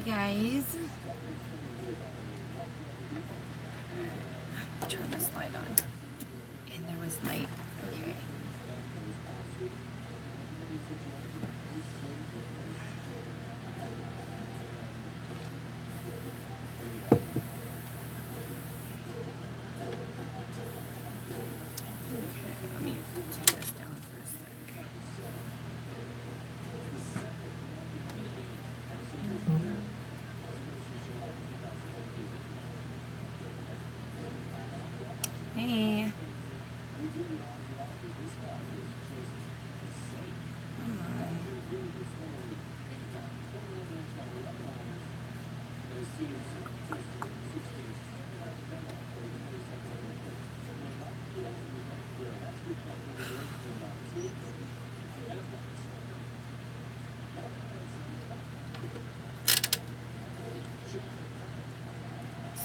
guys. Turn this light on. And there was light. Okay. Let me take this down for a sec. Hey. Come on.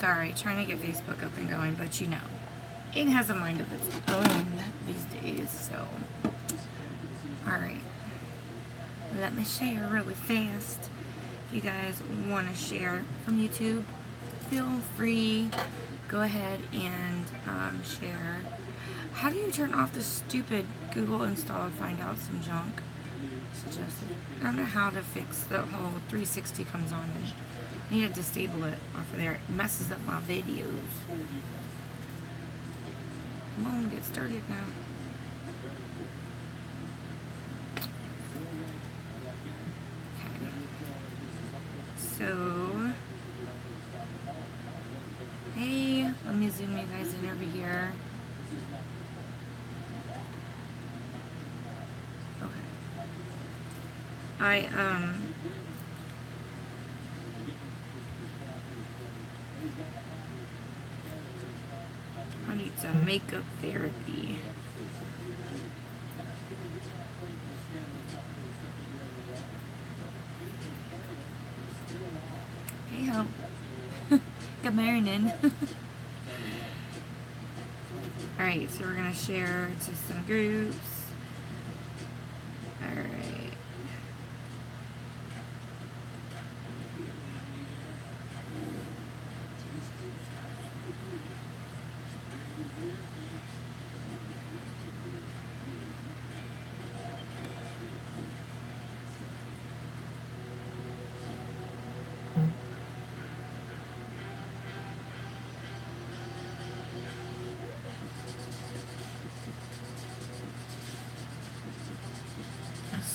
Sorry, trying to get Facebook up and going, but you know, it has a mind of its own these days, so. Alright. Let me share really fast. If you guys want to share from YouTube, feel free. Go ahead and share. How do you turn off the stupid Google install and find out some junk? Suggested. I don't know how to fix the whole 360 comes on. I need to disable it off of there. It messes up my videos. Come on, get started now. Okay. So, hey, let me zoom you guys in over here. Okay. I need some makeup therapy. Hey ho. Good morning. Alright, so we're gonna share to some groups. Alright.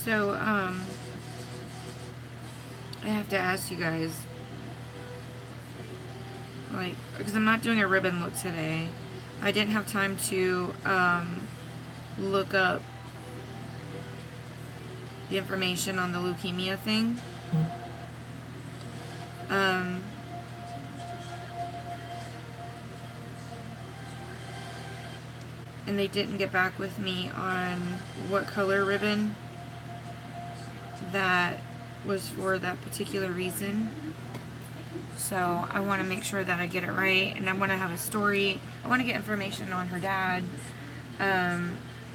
So, I have to ask you guys, like, because I'm not doing a ribbon look today. I didn't have time to, look up the information on the leukemia thing. And they didn't get back with me on what color ribbon that was for that particular reason. So I want to make sure that I get it right, and I want to have a story. I want to get information on her dad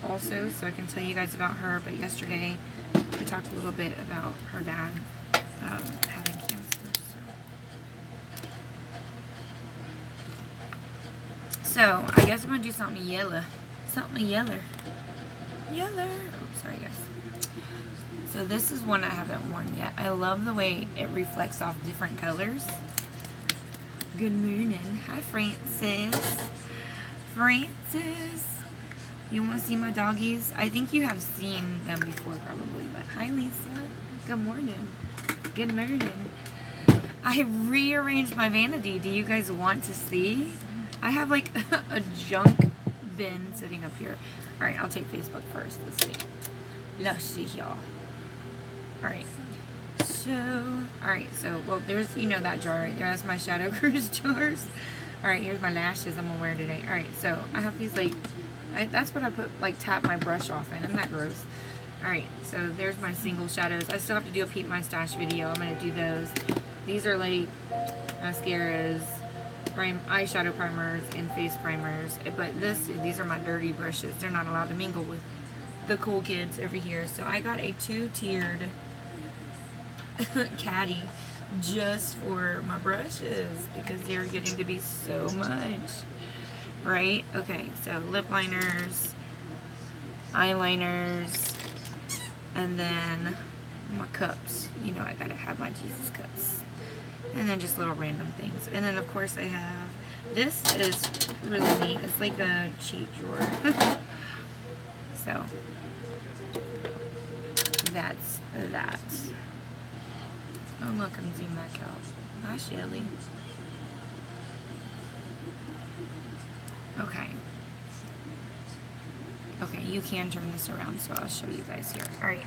also, so I can tell you guys about her. But yesterday we talked a little bit about her dad having cancer. So I guess I'm going to do something yellow. Something yeller. Yeller. Oh, sorry guys. So this is one I haven't worn yet. I love the way it reflects off different colors. Good morning. Hi, Francis. Francis. You want to see my doggies? I think you have seen them before probably, but hi, Lisa. Good morning. Good morning. I rearranged my vanity. Do you guys want to see? I have like a junk bin sitting up here. All right, I'll take Facebook first. Let's see. Let's see, y'all. Alright, so, well, there's, you know that jar right there, that's my Shadow Cruise jars. Alright, here's my lashes I'm gonna wear today. Alright, so, I have these, like, that's what I put, like, tap my brush off in, isn't that gross? Alright, so there's my single shadows. I still have to do a Peep My Stash video, I'm gonna do those. These are, like, mascaras, eyeshadow primers, and face primers, but these are my dirty brushes. They're not allowed to mingle with the cool kids over here. So I got a 2-tiered caddy just for my brushes because they're getting to be so much. Right? Okay, so lip liners, eyeliners, and then my cups. You know I gotta have my Jesus cups. And then just little random things. And then of course I have, this is really neat. It's like a cheat drawer. So, that's that. Oh look, I'm zooming back out. Hi Shelly. Okay. Okay, you can turn this around, so I'll show you guys here. Alright.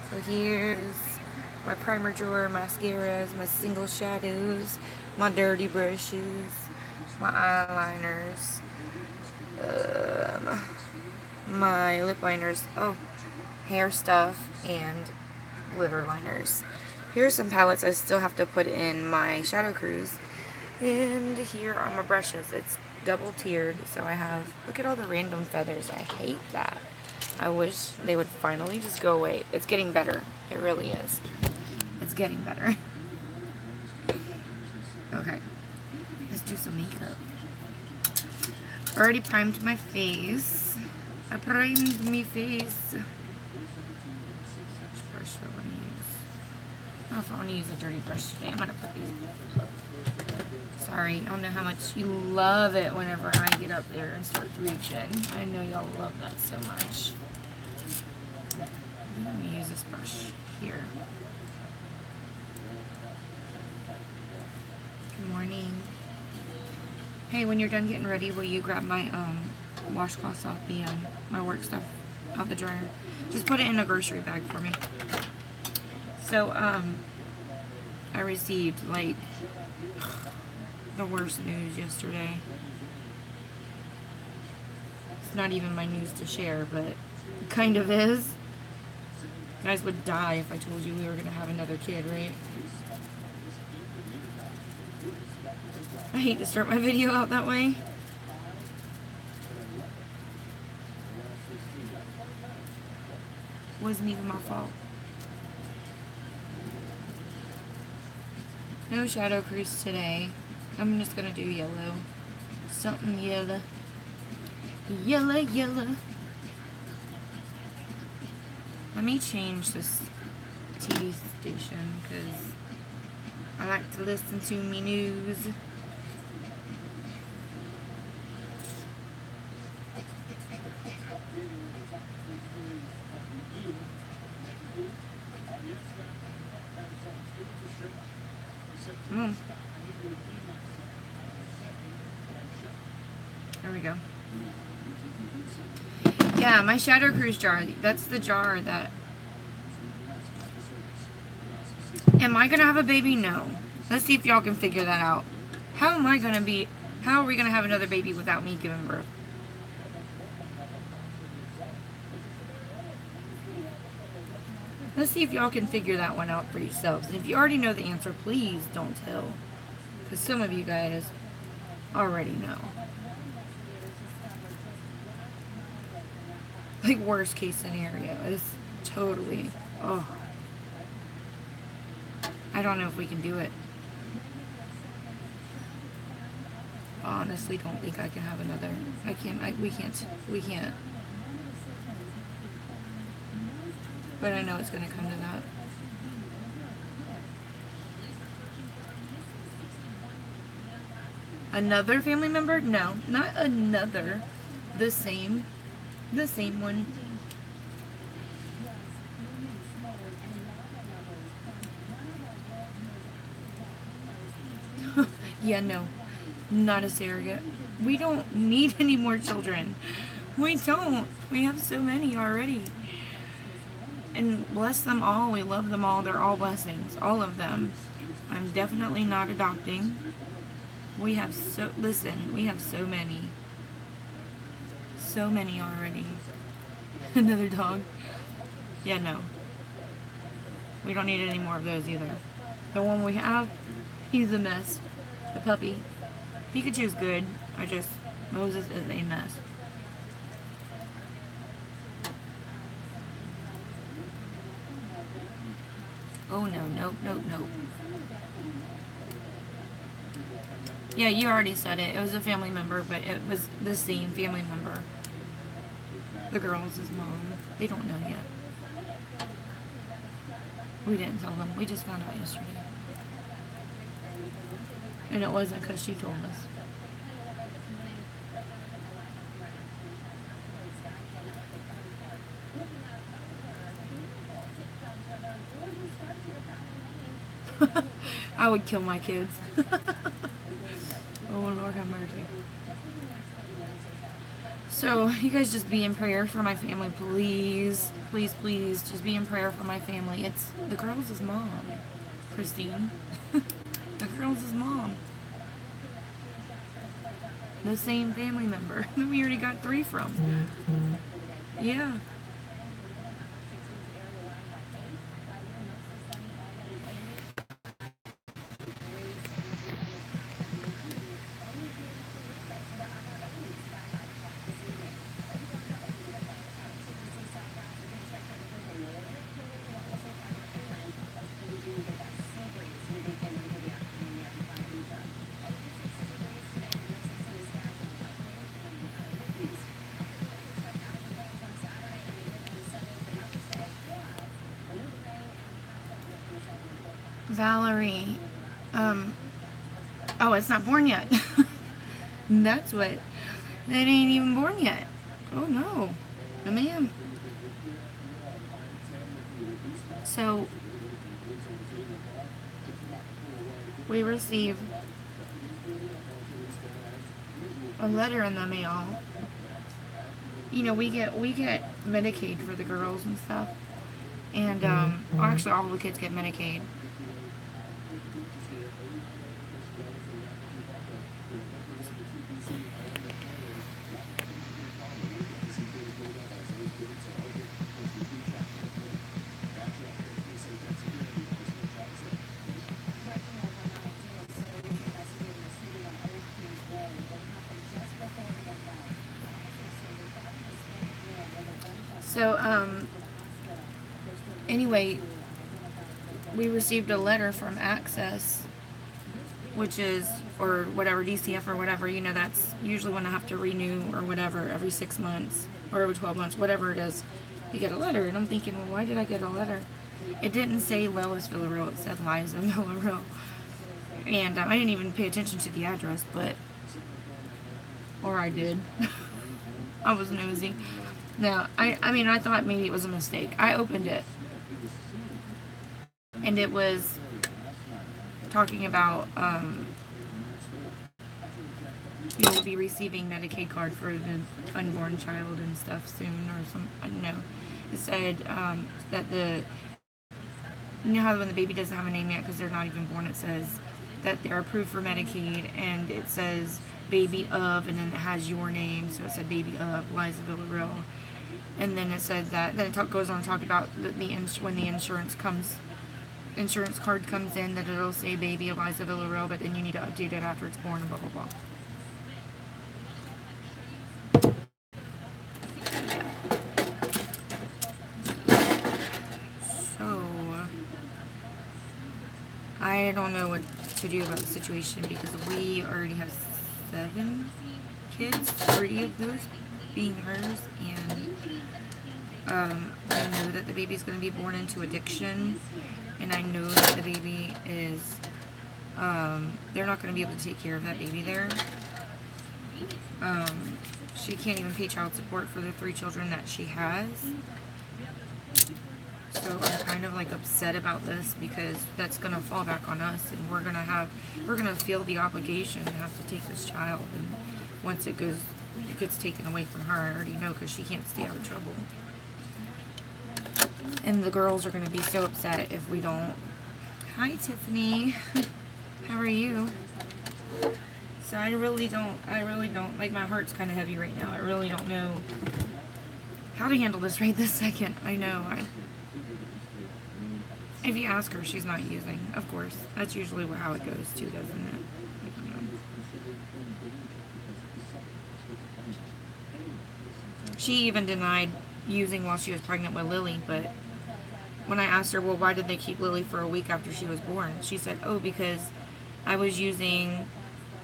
So here's my primer drawer, mascaras, my single shadows, my dirty brushes, my eyeliners, my lip liners, oh, hair stuff, and glitter liners. Here's some palettes I still have to put in my Shadow Cruise. And here are my brushes. It's double tiered, so I have, look at all the random feathers. I hate that. I wish they would finally just go away. It's getting better. It really is. It's getting better. Okay. Let's do some makeup. Already primed my face. I primed my face. Which brush do I want to use? I don't know if I want to use a dirty brush today. I'm going to put these. Sorry, I don't know how much you love it whenever I get up there and start reaching. I know y'all love that so much. I'm going to use this brush here. Good morning. Hey, when you're done getting ready, will you grab my washcloths off the my work stuff out the dryer? Just put it in a grocery bag for me. So I received like the worst news yesterday. It's not even my news to share, but it kind of is. You guys would die if I told you we were gonna have another kid, right? I hate to start my video out that way. Wasn't even my fault. No Shadow Cruise today. I'm just gonna do yellow. Something yellow. Yellow, yellow. Let me change this TV station because I like to listen to me news. There we go. Yeah, my Shadow Cruise jar. That's the jar that... Am I gonna have a baby? No. Let's see if y'all can figure that out. How am I gonna be... How are we gonna have another baby without me giving birth? Let's see if y'all can figure that one out for yourselves. And if you already know the answer, please don't tell. Because some of you guys already know. Like, worst case scenario is totally, oh. I don't know if we can do it. Honestly, don't think I can have another. We can't. But I know it's gonna come to that. Another family member? No, not another. The same one. Yeah, no, not a surrogate. We don't need any more children. We don't. We have so many already. And bless them all. We love them all. They're all blessings. All of them. I'm definitely not adopting. We have we have so many. So many already. Another dog. Yeah, no. We don't need any more of those either. The one we have, he's a mess. The puppy. Pikachu's good. Moses is a mess. Oh no, nope, nope, nope. Yeah, you already said it. It was a family member, but it was the same family member. The girl's his mom. They don't know yet. We didn't tell them. We just found out yesterday. And it wasn't because she told us. I would kill my kids. Oh, Lord have mercy. So, you guys just be in prayer for my family, please. Please, please, just be in prayer for my family. It's the girls' mom, Christine. The girls' mom. The same family member that we already got 3 from. Yeah. Valerie. Oh, it's not born yet. That's what. It ain't even born yet. Oh no. No ma'am. So, we received a letter in the mail. You know, we get Medicaid for the girls and stuff. And, actually all the kids get Medicaid. So, anyway, we received a letter from Access, which is, or whatever, DCF or whatever, you know, that's usually when I have to renew or whatever, every 6 months, or every 12 months, whatever it is, you get a letter. And I'm thinking, well, why did I get a letter? It didn't say Lois Villarreal, it said Liza Villarreal. And I didn't even pay attention to the address, but, or I did. I was nosy. No, I mean, I thought maybe it was a mistake. I opened it. And it was talking about, you will be receiving Medicaid card for the unborn child and stuff soon, or some, I don't know. It said, that you know how when the baby doesn't have a name yet because they're not even born, it says that they're approved for Medicaid, and it says baby of, and then it has your name, so it said baby of Liza Villarreal. And then it said that, then it goes on to talk about when the insurance card comes in, that it'll say baby of Liza Villarreal, but then you need to update it after it's born, and blah, blah, blah. So, I don't know what to do about the situation because we already have 7 kids, 3 of those being hers, and I know that the baby's going to be born into addiction, and I know that the baby is, they're not going to be able to take care of that baby there. She can't even pay child support for the 3 children that she has. So I'm kind of like upset about this because that's going to fall back on us, and we're going to feel the obligation to have to take this child, and once it gets taken away from her, I already know, because she can't stay out of trouble. And the girls are going to be so upset if we don't. Hi, Tiffany. How are you? So I really don't, like, my heart's kind of heavy right now. I really don't know how to handle this right this second. I know. If you ask her, she's not using, of course. That's usually how it goes too, doesn't it? She even denied using while she was pregnant with Lily, but when I asked her, well, why did they keep Lily for a week after she was born? She said, oh, because I was using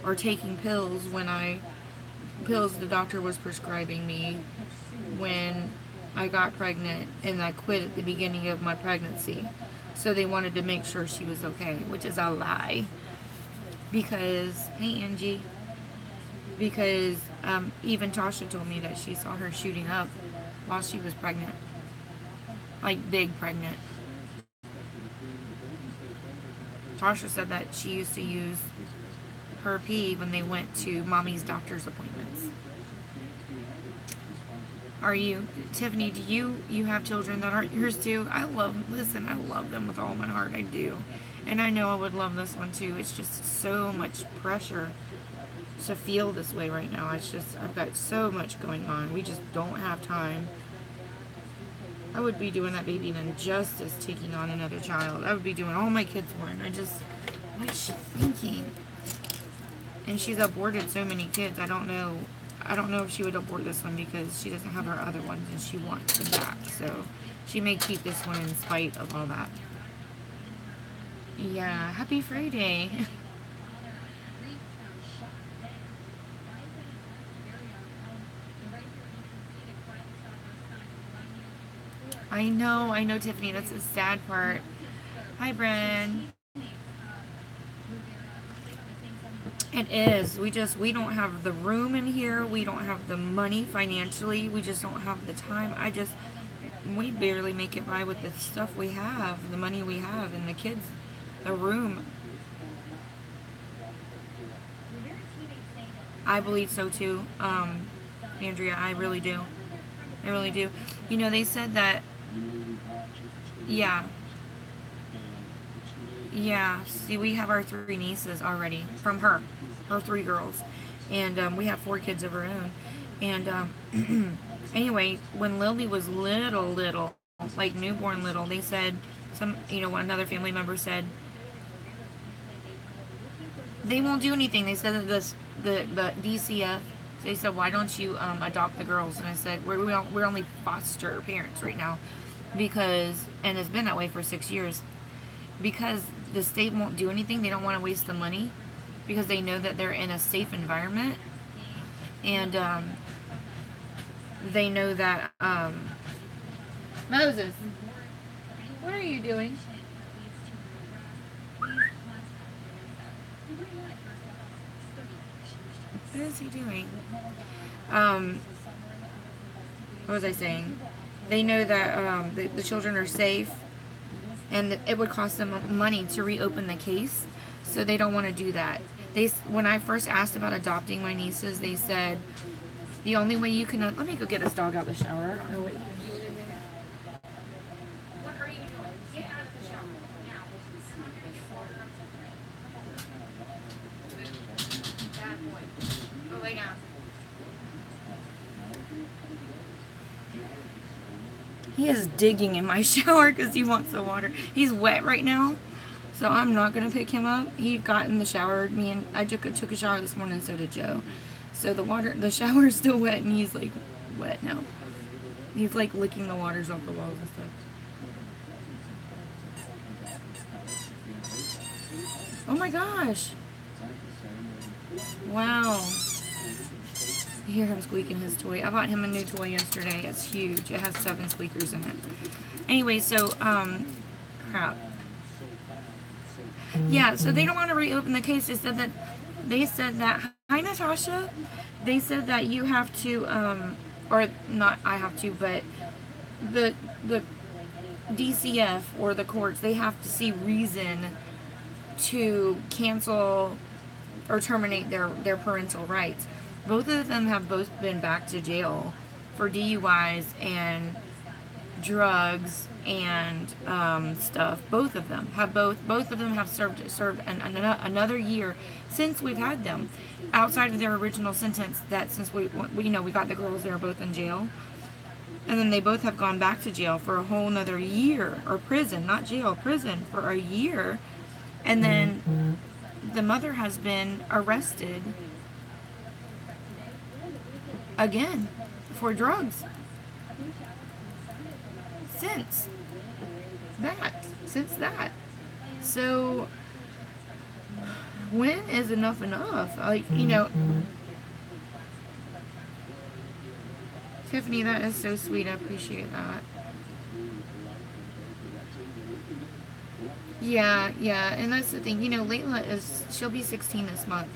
or taking pills the doctor was prescribing me when I got pregnant, and I quit at the beginning of my pregnancy. So they wanted to make sure she was okay, which is a lie. Because, hey Angie, because even Tasha told me that she saw her shooting up while she was pregnant. Like, big pregnant. Tasha said that she used to use her pee when they went to mommy's doctor's appointments. Are you, Tiffany, do you have children that aren't yours too? I love them with all my heart, I do. And I know I would love this one too. It's just so much pressure to feel this way right now. It's just, I've got so much going on. We just don't have time. I would be doing that baby an injustice taking on another child. I would be doing all my kids one. What is she thinking? And she's aborted so many kids. I don't know if she would abort this one because she doesn't have her other ones and she wants them back. So she may keep this one in spite of all that. Yeah, happy Friday. I know, Tiffany. That's the sad part. Hi, Bren. It is. We don't have the room in here. We don't have the money financially. We just don't have the time. We barely make it by with the stuff we have, the money we have, and the kids, the room. I believe so too, Andrea. I really do. I really do. You know, they said that. Yeah. Yeah. See, we have our 3 nieces already from her 3 girls, and we have 4 kids of our own. And anyway, when Lily was little, like newborn little, they said another family member said they won't do anything. They said that the DCF. They said, why don't you adopt the girls? And I said, we're only foster parents right now, because, and it's been that way for 6 years, because the state won't do anything. They don't want to waste the money because they know that they're in a safe environment, and they know that Moses, what are you doing? What is he doing? What was I saying? They know that the children are safe, and it would cost them money to reopen the case, so they don't want to do that. When I first asked about adopting my nieces, they said the only way you can. Let me go get this dog out of the shower. Oh, wait. What are you doing? Get out of the shower now. Bad boy. Go lay down. He is digging in my shower because he wants the water. He's wet right now, so I'm not going to pick him up. He got in the shower. I took a shower this morning, and so did Joe. So the shower is still wet, and he's like wet now. He's like licking the waters off the walls and stuff. Oh my gosh. Wow. You hear him squeaking his toy. I bought him a new toy yesterday. It's huge. It has 7 squeakers in it. Anyway, so, crap. Yeah, so they don't want to reopen the case. They said that, hi Natasha. They said that you have to, or not I have to, but the DCF or the courts, they have to see reason to cancel or terminate their parental rights. Both of them have both been back to jail for DUIs and drugs and stuff. Both of them have served another year since we've had them, outside of their original sentence. That since we got the girls, they were both in jail, and then they both have gone back to jail for a whole nother year, or prison, not jail, prison for a year, and then the mother has been arrested again for drugs since. that. So when is enough enough? Like, you know, Tiffany, that is so sweet. I appreciate that. Yeah, yeah, and that's the thing. You know, she'll be 16 this month.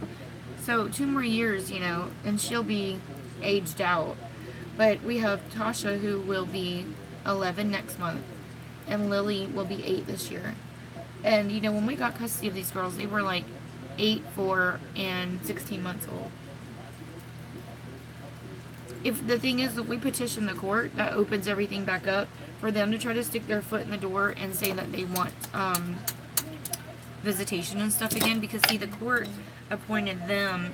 So 2 more years, you know, and she'll be aged out. But we have Tasha, who will be 11 next month, and Lily will be 8 this year. And, you know, when we got custody of these girls, they were like 8, 4, and 16 months old. If the thing is, if we petition the court, that opens everything back up for them to try to stick their foot in the door and say that they want visitation and stuff again. Because, see, the court appointed them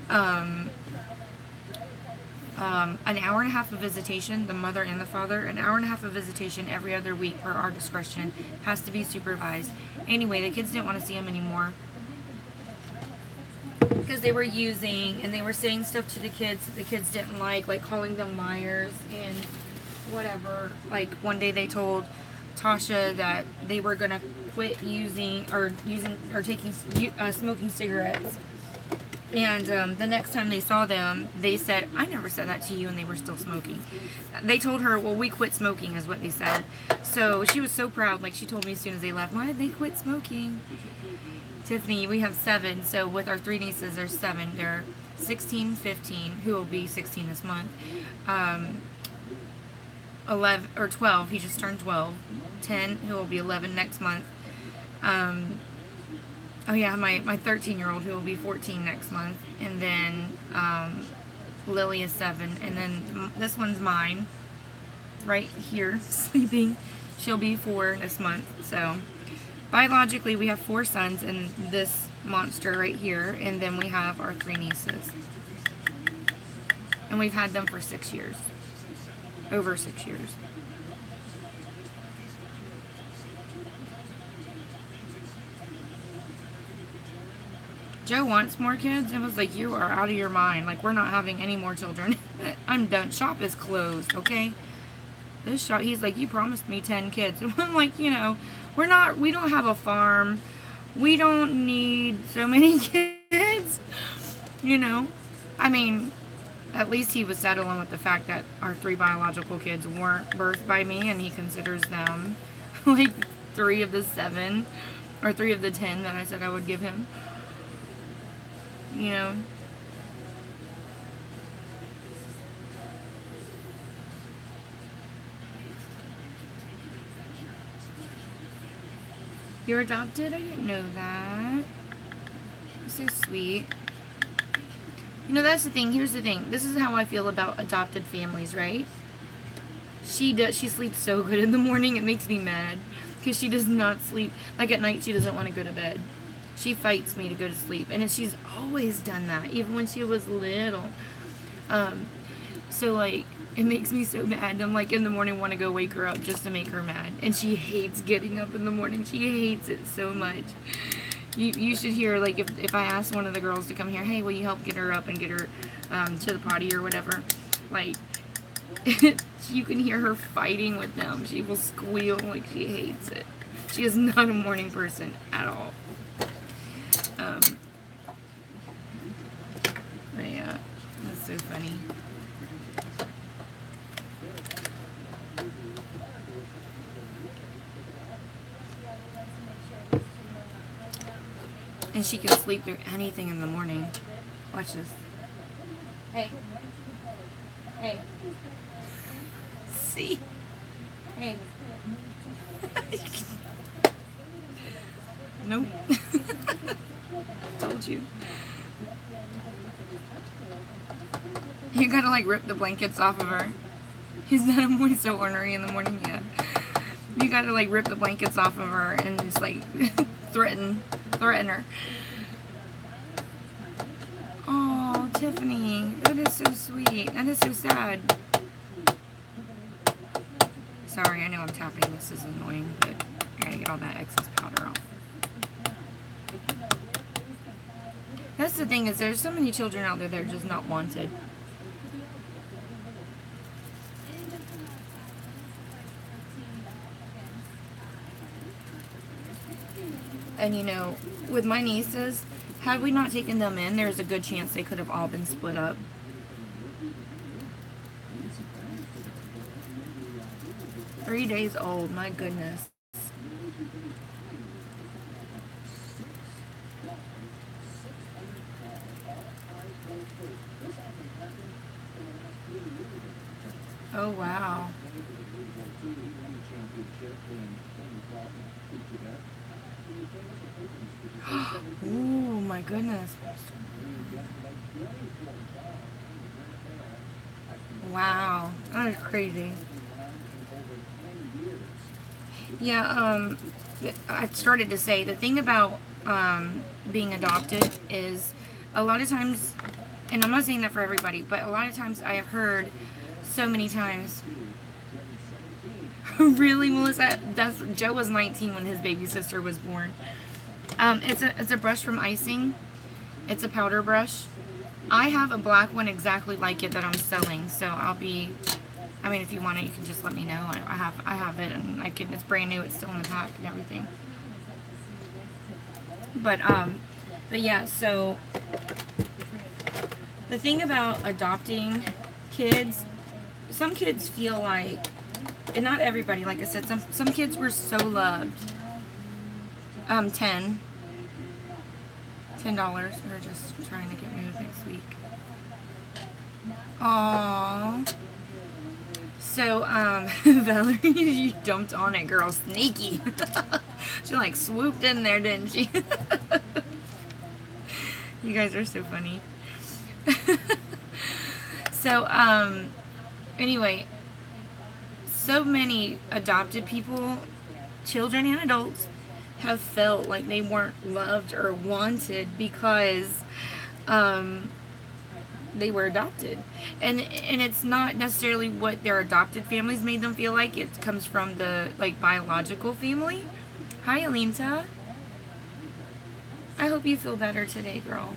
an hour and a half of visitation, the mother and the father, an hour and a half of visitation every other week per our discretion, has to be supervised. Anyway, the kids didn't want to see them anymore because they were using and they were saying stuff to the kids that the kids didn't like calling them liars and whatever. Like, one day they told Tasha that they were gonna quit taking smoking cigarettes. And the next time they saw them, they said, "I never said that to you," and they were still smoking. They told her, "Well, we quit smoking," is what they said. So she was so proud. Like, she told me as soon as they left, "Why did they quit smoking?" Tiffany, we have 7. So with our 3 nieces, there's 7. They're 16, 15, who will be 16 this month. 11 or 12. He just turned 12. 10, who will be 11 next month. Oh yeah, my 13-year-old, who will be 14 next month, and then Lily is 7, and then this one's mine, right here, sleeping. She'll be 4 this month. So biologically, we have 4 sons and this monster right here, and then we have our 3 nieces, and we've had them for 6 years, over 6 years. Joe wants more kids and was like, "You are out of your mind. Like, we're not having any more children. I'm done. Shop is closed, okay? This shop," he's like, "You promised me 10 kids." And I'm like, you know, we don't have a farm. We don't need so many kids. You know? I mean, at least he was settling with the fact that our 3 biological kids weren't birthed by me, and he considers them like 3 of the 7 or 3 of the 10 that I said I would give him. You know? You're adopted? I didn't know that. So sweet. You know, that's the thing. Here's the thing. This is how I feel about adopted families, right? She sleeps so good in the morning, it makes me mad. Because she does not sleep. Like, at night, she doesn't want to go to bed. She fights me to go to sleep. And she's always done that, even when she was little. So, like, it makes me so mad. I'm, like, in the morning want to go wake her up just to make her mad. And she hates getting up in the morning. She hates it so much. You should hear, like, if I ask one of the girls to come here, "Hey, will you help get her up and get her to the potty or whatever?" Like, you can hear her fighting with them. She will squeal like she hates it. She is not a morning person at all. But yeah, that's so funny. And she can sleep through anything in the morning. Watch this. Hey. Hey. See? Hey. Nope. Told you. You gotta, like, rip the blankets off of her. He's not always so ornery in the morning yet. You gotta, like, rip the blankets off of her and just, like, threaten her. Oh, Tiffany, that is so sweet. That is so sad. Sorry, I know I'm tapping. This is annoying, but I gotta get all that excess powder off. That's the thing, is there's so many children out there that are just not wanted. And you know, with my nieces, had we not taken them in, there's a good chance they could have all been split up. 3 days old, my goodness. Oh, wow. Ooh, my goodness. Wow, that is crazy. Yeah, I started to say the thing about being adopted is a lot of times, and I'm not saying that for everybody, but a lot of times I have heard so many times, really, Melissa? Joe was 19 when his baby sister was born. It's a brush from Icing. It's a powder brush. I have a black one exactly like it that I'm selling, so I mean, if you want it, you can just let me know. I have it, and it's brand new. It's still in the pack and everything. But yeah. So the thing about adopting kids, some kids feel like, and not everybody, like I said, some kids were so loved. $10. We're just trying to get moved next week. Aww. So, Valerie, you dumped on it, girl. Sneaky. She, like, swooped in there, didn't she? You guys are so funny. So, anyway, so many adopted people, children and adults, have felt like they weren't loved or wanted because they were adopted, and it's not necessarily what their adopted families made them feel like. It comes from the biological family. Hi, Alinta. I hope you feel better today, girl.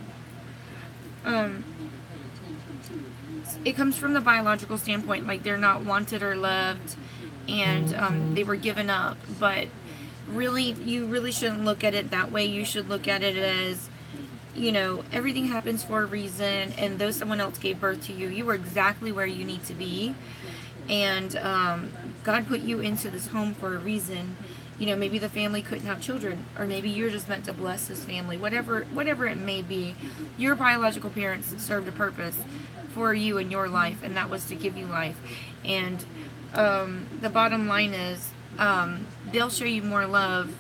It comes from the biological standpoint, like they're not wanted or loved, and they were given up. But really, you really shouldn't look at it that way. You should look at it as, you know, everything happens for a reason, and though someone else gave birth to you, you were exactly where you need to be, and God put you into this home for a reason. You know, maybe the family couldn't have children, or maybe you're just meant to bless this family. Whatever it may be, your biological parents served a purpose for you in your life, and that was to give you life. And the bottom line is, they'll show you more love.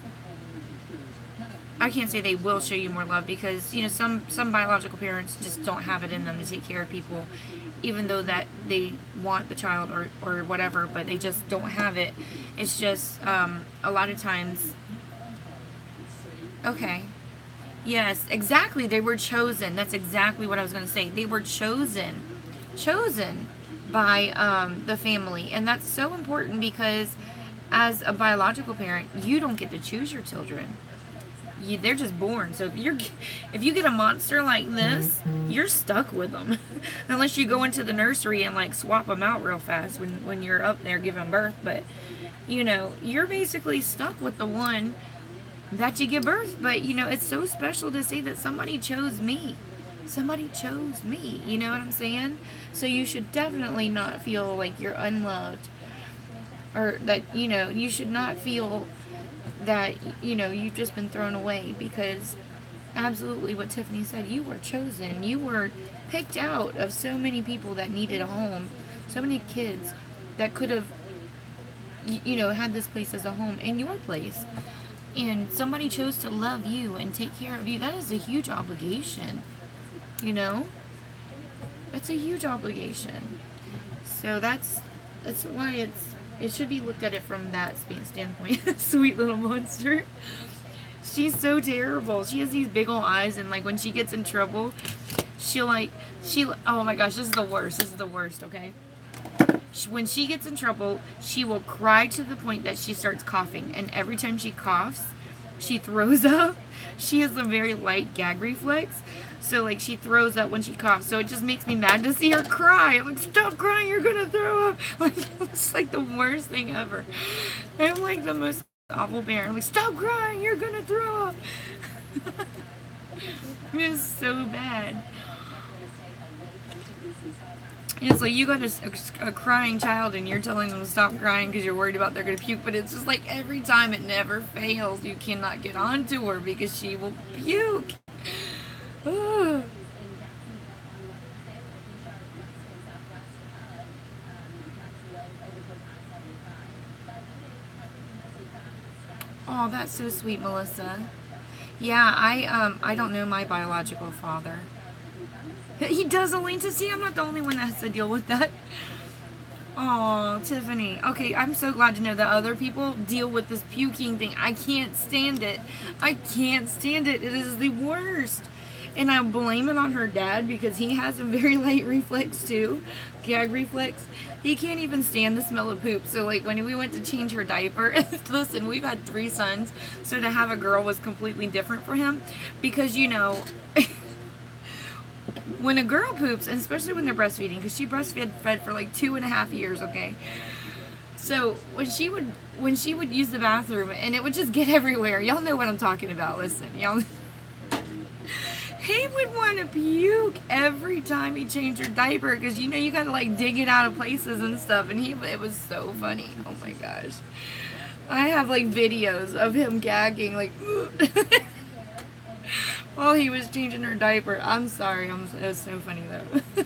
I can't say they will show you more love, because, you know, some biological parents just don't have it in them to take care of people, even though that they want the child or whatever, but they just don't have it. It's just a lot of times. Okay. Yes, exactly. They were chosen. That's exactly what I was going to say. They were chosen by the family, and that's so important, because as a biological parent, you don't get to choose your children. They're just born. So if you get a monster like this, you're stuck with them, unless you go into the nursery and like swap them out real fast when you're up there giving birth. But you know, you're basically stuck with the one that you give birth. But you know, it's so special to say that somebody chose me. Somebody chose me. You know what I'm saying? So you should definitely not feel like you're unloved, or that, you know, you should not feel that, you know, you've just been thrown away, because absolutely what Tiffany said, you were chosen. You were picked out of so many people that needed a home, so many kids that could have, you know, had this place as a home, in your place, and somebody chose to love you and take care of you. That is a huge obligation, you know. It's a huge obligation. So that's why it should be looked at it from that standpoint. Sweet little monster. She's so terrible. She has these big old eyes, and like when she gets in trouble, oh my gosh, this is the worst. This is the worst, okay? When she gets in trouble, she will cry to the point that she starts coughing, and every time she coughs, she throws up. She has a very light gag reflex, so like she throws up when she coughs. So it just makes me mad to see her cry. I'm like, stop crying, you're gonna throw up. Like, it's like the worst thing ever. I'm like the most awful parent. Like, stop crying, you're gonna throw up. It was so bad. It's like you got a crying child and you're telling them to stop crying because you're worried about they're going to puke. But it's just like every time it never fails. You cannot get onto her because she will puke. Oh, that's so sweet, Melissa. Yeah, I don't know my biological father. He does, Elena. See, I'm not the only one that has to deal with that. Oh, Tiffany. Okay, I'm so glad to know that other people deal with this puking thing. I can't stand it. I can't stand it. It is the worst. And I blame it on her dad because he has a very light reflex too. Gag reflex. He can't even stand the smell of poop. So like when we went to change her diaper, listen, we've had 3 sons. So to have a girl was completely different for him. Because when a girl poops, and especially when they're breastfeeding, because she breastfed for like 2.5 years, okay? So when she would use the bathroom and it would just get everywhere. Y'all know what I'm talking about. Listen, y'all. He would want to puke every time he changed her diaper because you gotta like dig it out of places and stuff. And it was so funny. Oh my gosh. I have like videos of him gagging like while he was changing her diaper. I'm sorry. It was so funny though.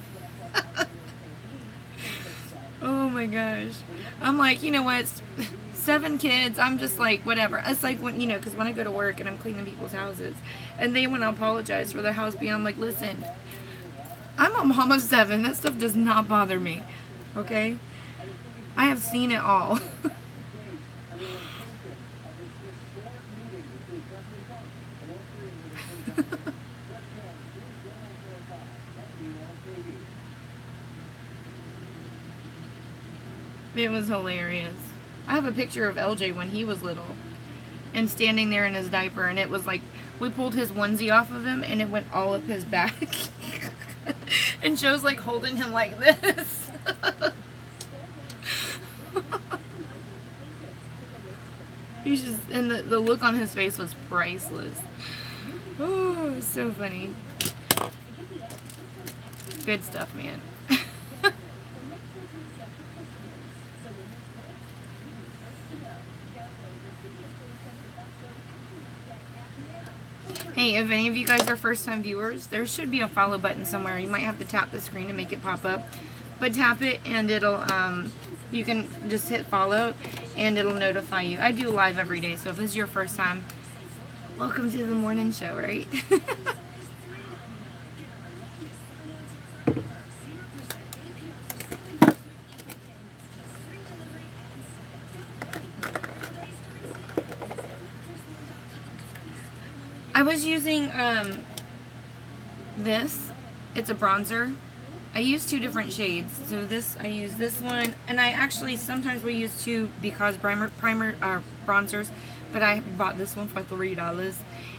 Oh my gosh. I'm like, you know what? 7 kids. I'm just like, whatever. It's like when, because when I go to work and I'm cleaning people's houses and they want to apologize for their house being, I'm like, listen, I'm a mom of 7. That stuff does not bother me. Okay? I have seen it all. It was hilarious. I have a picture of LJ when he was little and standing there in his diaper, and it was like we pulled his onesie off of him and it went all up his back. And Joe's like holding him like this. He's just, and the look on his face was priceless. Oh, it was so funny. Good stuff, man. Hey, if any of you guys are first-time viewers, there should be a follow button somewhere. You might have to tap the screen to make it pop up. But tap it and it'll, you can just hit follow and it'll notify you. I do live every day, so if this is your first time, welcome to the morning show, right? I was using this. It's a bronzer. I use 2 different shades. So I use this one, and I actually sometimes will use 2 because bronzers, but I bought this one for $3.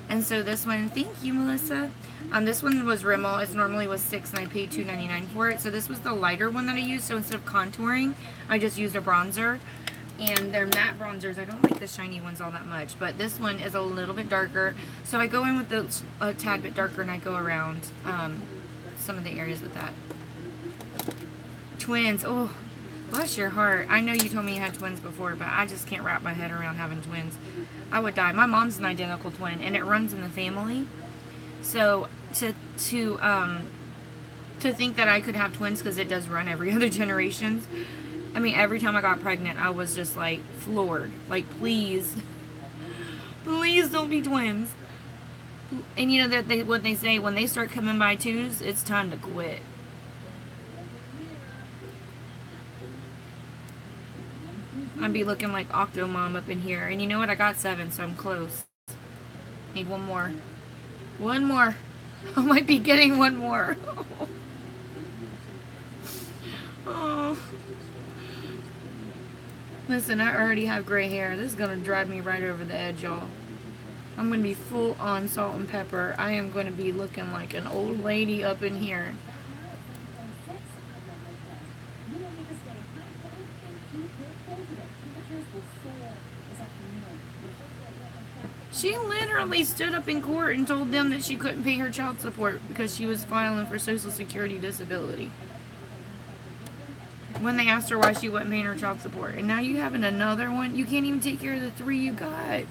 And so this one, thank you, Melissa. This one was Rimmel. It normally was $6 and I paid $2.99 for it. So this was the lighter one that I used. So instead of contouring, I just used a bronzer. And they're matte bronzers. I don't like the shiny ones all that much, but this one is a little bit darker. So I go in with a tad bit darker, and I go around some of the areas with that. Twins. Oh, bless your heart. I know you told me you had twins before, but I just can't wrap my head around having twins. I would die. My mom's an identical twin, and it runs in the family. So to think that I could have twins, because it does run every other generation. I mean, every time I got pregnant, I was just like floored. Like, please don't be twins. And you know that what they say, when they start coming by 2s, it's time to quit. I'd be looking like Octomom up in here. And you know what? I got 7, so I'm close. Need 1 more. 1 more. I might be getting 1 more. Oh. Listen, I already have gray hair. This is going to drive me right over the edge, y'all. I'm going to be full on salt and pepper. I am going to be looking like an old lady up in here. She literally stood up in court and told them that she couldn't pay her child support because she was filing for Social Security disability. When they asked her why she wasn't paying her child support. And now you having another one? You can't even take care of the 3 you got.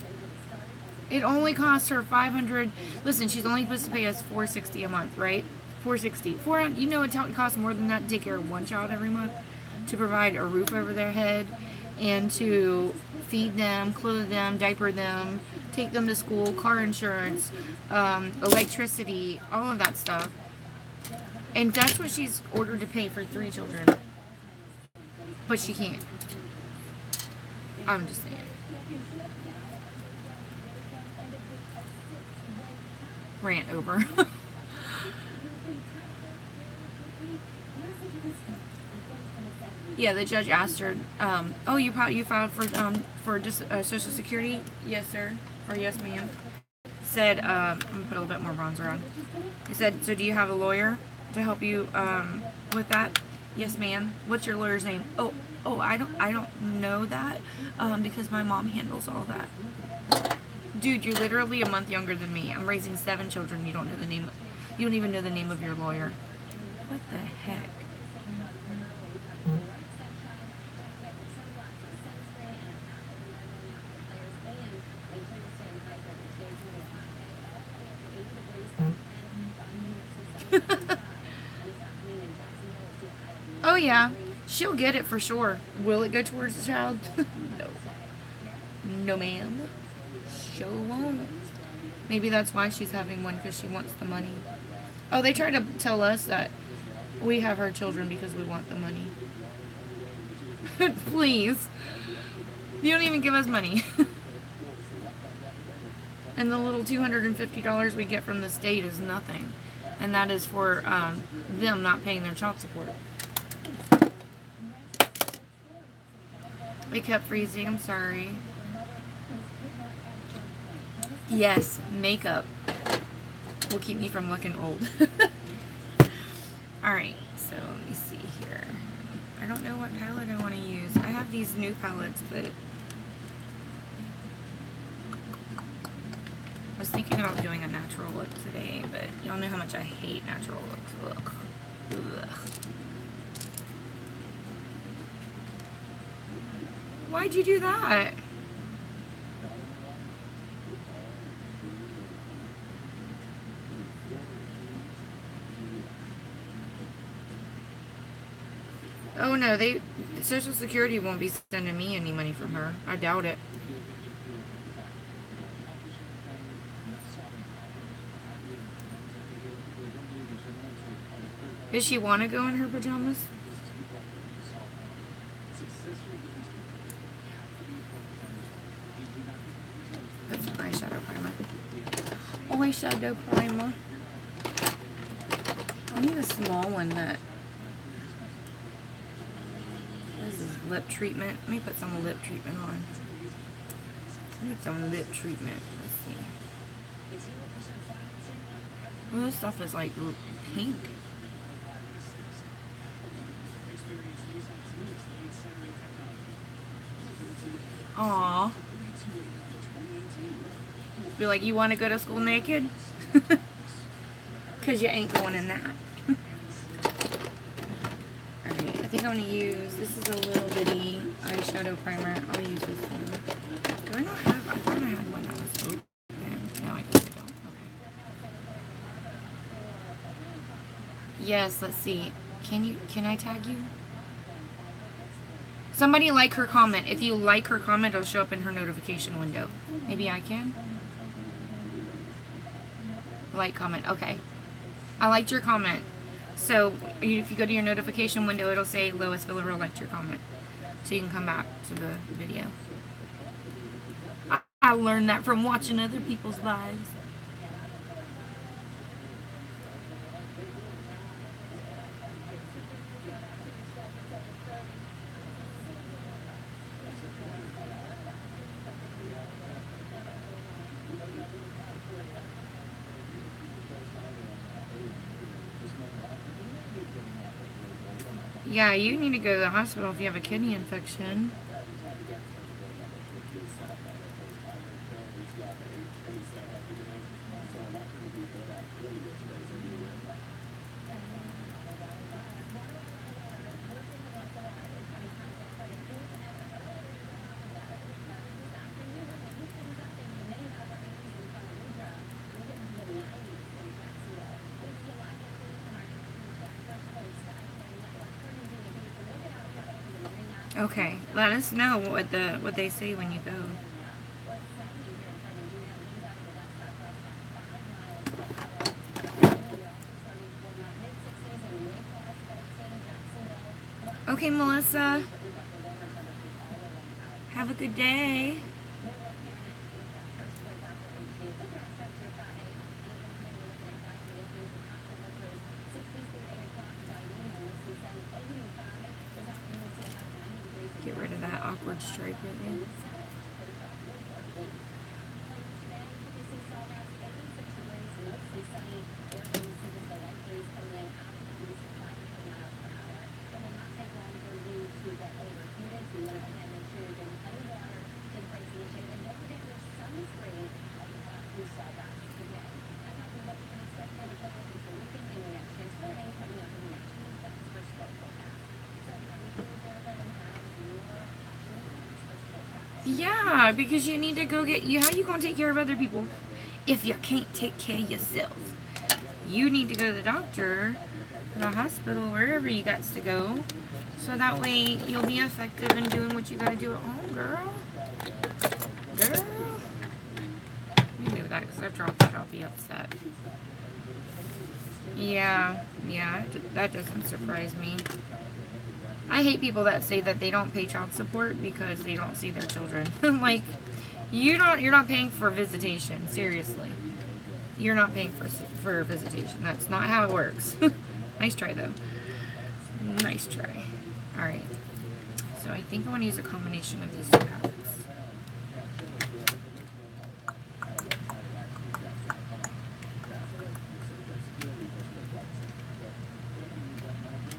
It only costs her $500. Listen, she's only supposed to pay us $460 a month, right? $460. You know it costs more than that to take care of one child every month? To provide a roof over their head and to feed them, clothe them, diaper them, take them to school, car insurance, electricity, all of that stuff. And that's what she's ordered to pay for 3 children. But she can't. I'm just saying. Rant over. Yeah, the judge asked her, oh, you filed for just Social Security? Yes, sir. Or yes, ma'am. Said, I'm gonna put a little bit more bronzer on. He said, so do you have a lawyer to help you with that? Yes, ma'am. What's your lawyer's name? Oh, I don't know that because my mom handles all that. Dude, you're literally a month younger than me. I'm raising 7 children. You don't know the name. You don't even know the name of your lawyer. What the heck? Oh yeah, she'll get it for sure. Will it go towards the child? No. No, ma'am. Sure won't. Maybe that's why she's having one, because she wants the money. Oh, they try to tell us that we have our children because we want the money. Please. You don't even give us money. And the little $250 we get from the state is nothing. And that is for them not paying their child support. It kept freezing, I'm sorry. Yes, makeup will keep me from looking old. Alright, so let me see here. I don't know what palette I want to use. I have these new palettes, but I was thinking about doing a natural look today, but y'all know how much I hate natural looks. Ugh. Ugh. Why'd you do that? Oh no, Social Security won't be sending me any money from her. I doubt it. Does she want to go in her pajamas? That's an eyeshadow primer. Eyeshadow primer. I need a small one that... This is lip treatment. Let me put some lip treatment on. I need some lip treatment. Let's see. Well, this stuff is like pink. Aww. Be like, you want to go to school naked? Because you ain't going in that. Alright, I think I'm going to use, this is a little bitty eyeshadow primer. I'll use this one. Do I not have, I thought I had one that was open. No, I guess I don't. Okay. Yes, let's see. Can I tag you? Somebody like her comment. If you like her comment, it'll show up in her notification window. Maybe I can? Like comment. Okay. I liked your comment. So, if you go to your notification window, it'll say Lois Villarreal liked your comment. So you can come back to the video. I learned that from watching other people's lives. Yeah, you need to go to the hospital if you have a kidney infection. Okay, let us know what they say when you go. Okay, Melissa. Have a good day. Get rid of that awkward stripe right there. Yeah, because you need to go get you. How you gonna take care of other people if you can't take care of yourself? You need to go to the doctor, the hospital, wherever you got to go, so that way you'll be effective in doing what you gotta do at home, girl. Girl. You do that because I dropped it. I'll be upset. Yeah, that doesn't surprise me. I hate people that say that they don't pay child support because they don't see their children. Like, you're not paying for visitation. Seriously, you're not paying for visitation. That's not how it works. Nice try though. Nice try. All right. So I think I want to use a combination of these two palettes.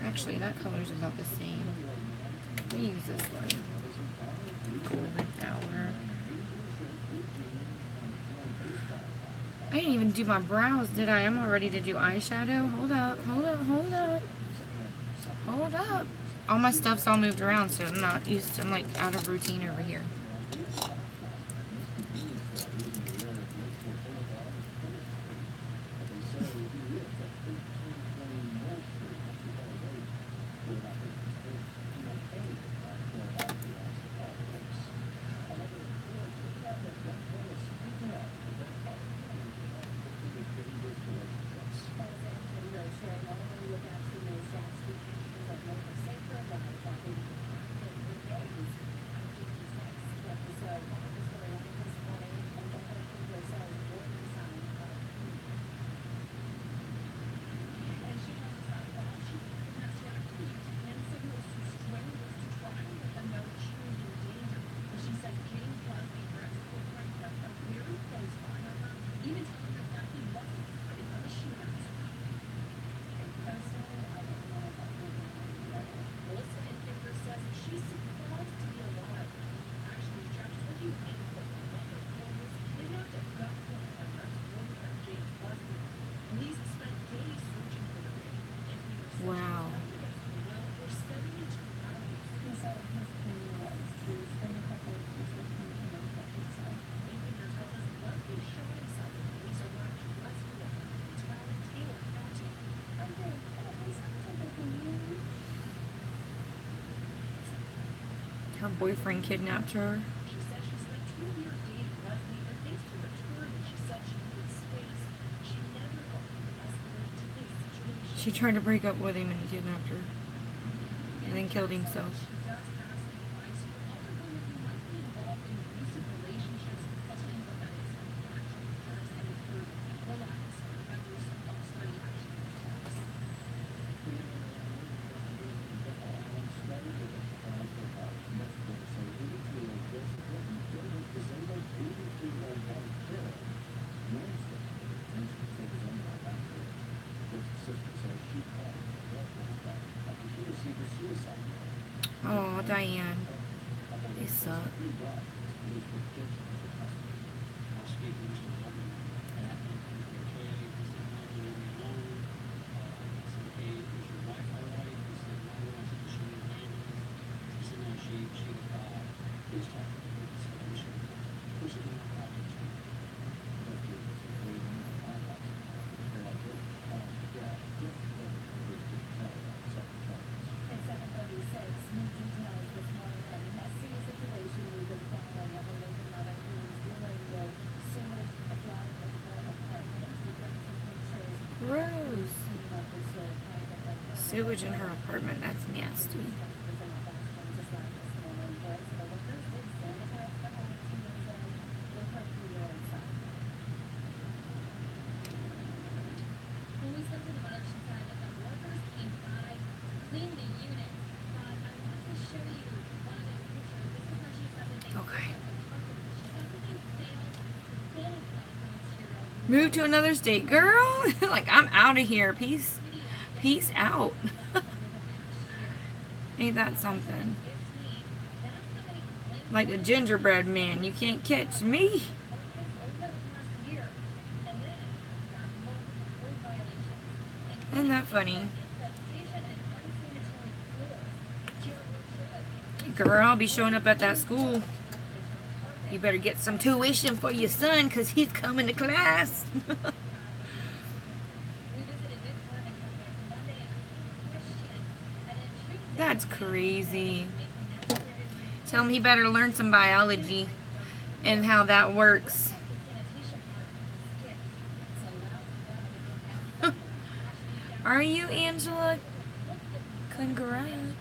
Actually, that color's about the same. Let me use this one. Golden Hour. I didn't even do my brows, did I? I'm all ready to do eyeshadow. Hold up. Hold up. All my stuff's all moved around, so I'm not used to, I'm like out of routine over here. Wow. Her boyfriend kidnapped her. She tried to break up with him and he kidnapped her. And then killed himself. Oh, Diane. They suck. gross. Sewage in her apartment, that's nasty. Okay. Move to another state, girl. Like, I'm out of here. Peace out. Ain't that something? Like a gingerbread man, you can't catch me. Isn't that funny? Girl, I'll be showing up at that school. You better get some tuition for your son, because he's coming to class. That's crazy. Tell him he better learn some biology and how that works. Are you, Angela? Congrats.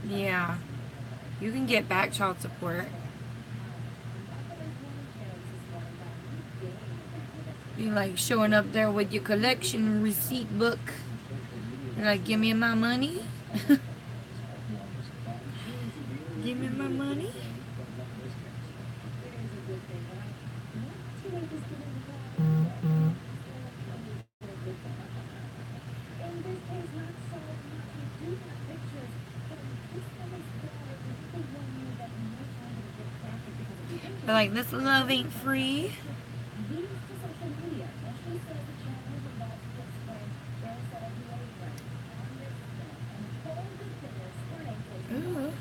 Yeah, you can get back child support. You like showing up there with your collection receipt book. You're like, give me my money. Give me my money. But like, this love ain't free. Ooh.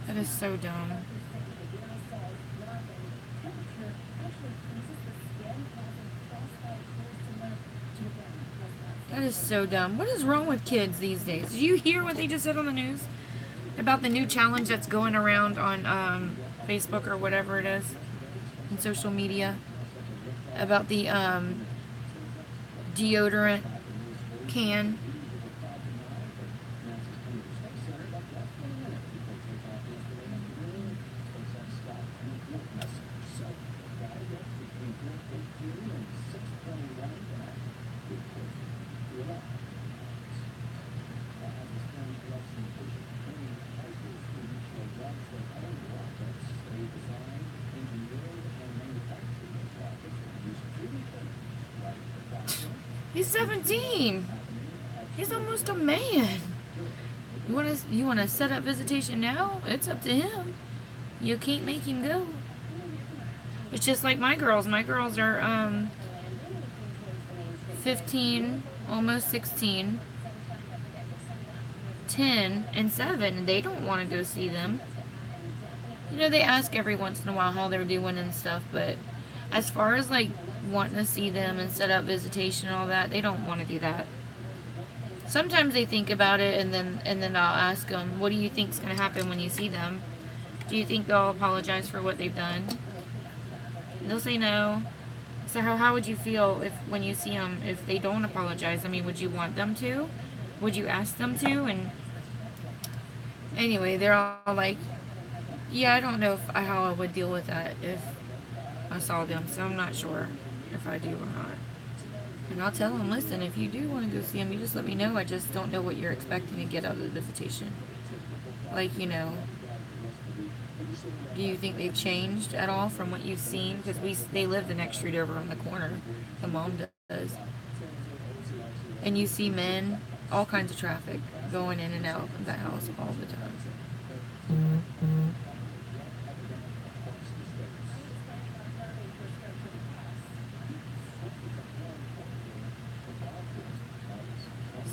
That is so dumb. That is so dumb. What is wrong with kids these days? Did you hear what they just said on the news? About the new challenge that's going around on Facebook or whatever it is, in social media, about the deodorant can. He's 17. He's almost a man. You wanna set up visitation now? It's up to him. You can't make him go. It's just like my girls. My girls are 15, almost 16, 10, and 7, and they don't want to go see them. You know, they ask every once in a while how they're doing and stuff, but as far as like wanting to see them and set up visitation and all that, they don't want to do that. Sometimes they think about it, and then I'll ask them, what do you think's going to happen when you see them? Do you think they'll apologize for what they've done? And they'll say no. So how would you feel when you see them if they don't apologize? I mean, would you want them to? Would you ask them to? And anyway, they're all like, yeah, I don't know how I would deal with that if I saw them, so I'm not sure if I do or not. And I'll tell them, listen, if you do want to go see them, you just let me know. I just don't know what you're expecting to get out of the visitation. Like, you know, do you think they've changed at all from what you've seen? Because they live the next street over on the corner. The mom does. And you see men, all kinds of traffic going in and out of that house all the time.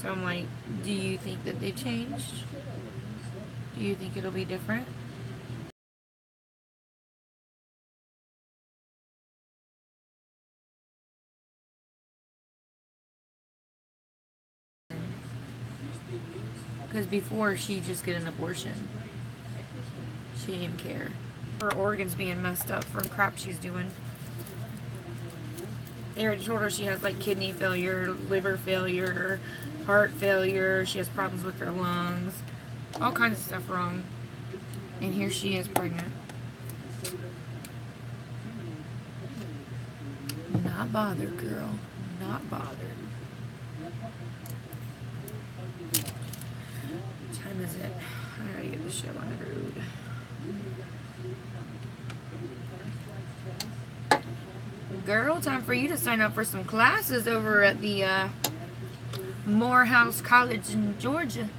So I'm like, do you think that they've changed? Do you think it'll be different? Because before, she'd just get an abortion. She didn't care. Her organs being messed up from crap she's doing. They already told her she has like kidney failure, liver failure, heart failure. She has problems with her lungs. All kinds of stuff wrong. And here she is pregnant. Not bothered, girl. Not bothered. What time is it? I gotta get this show on the road. Girl, time for you to sign up for some classes over at the Morehouse College in Georgia.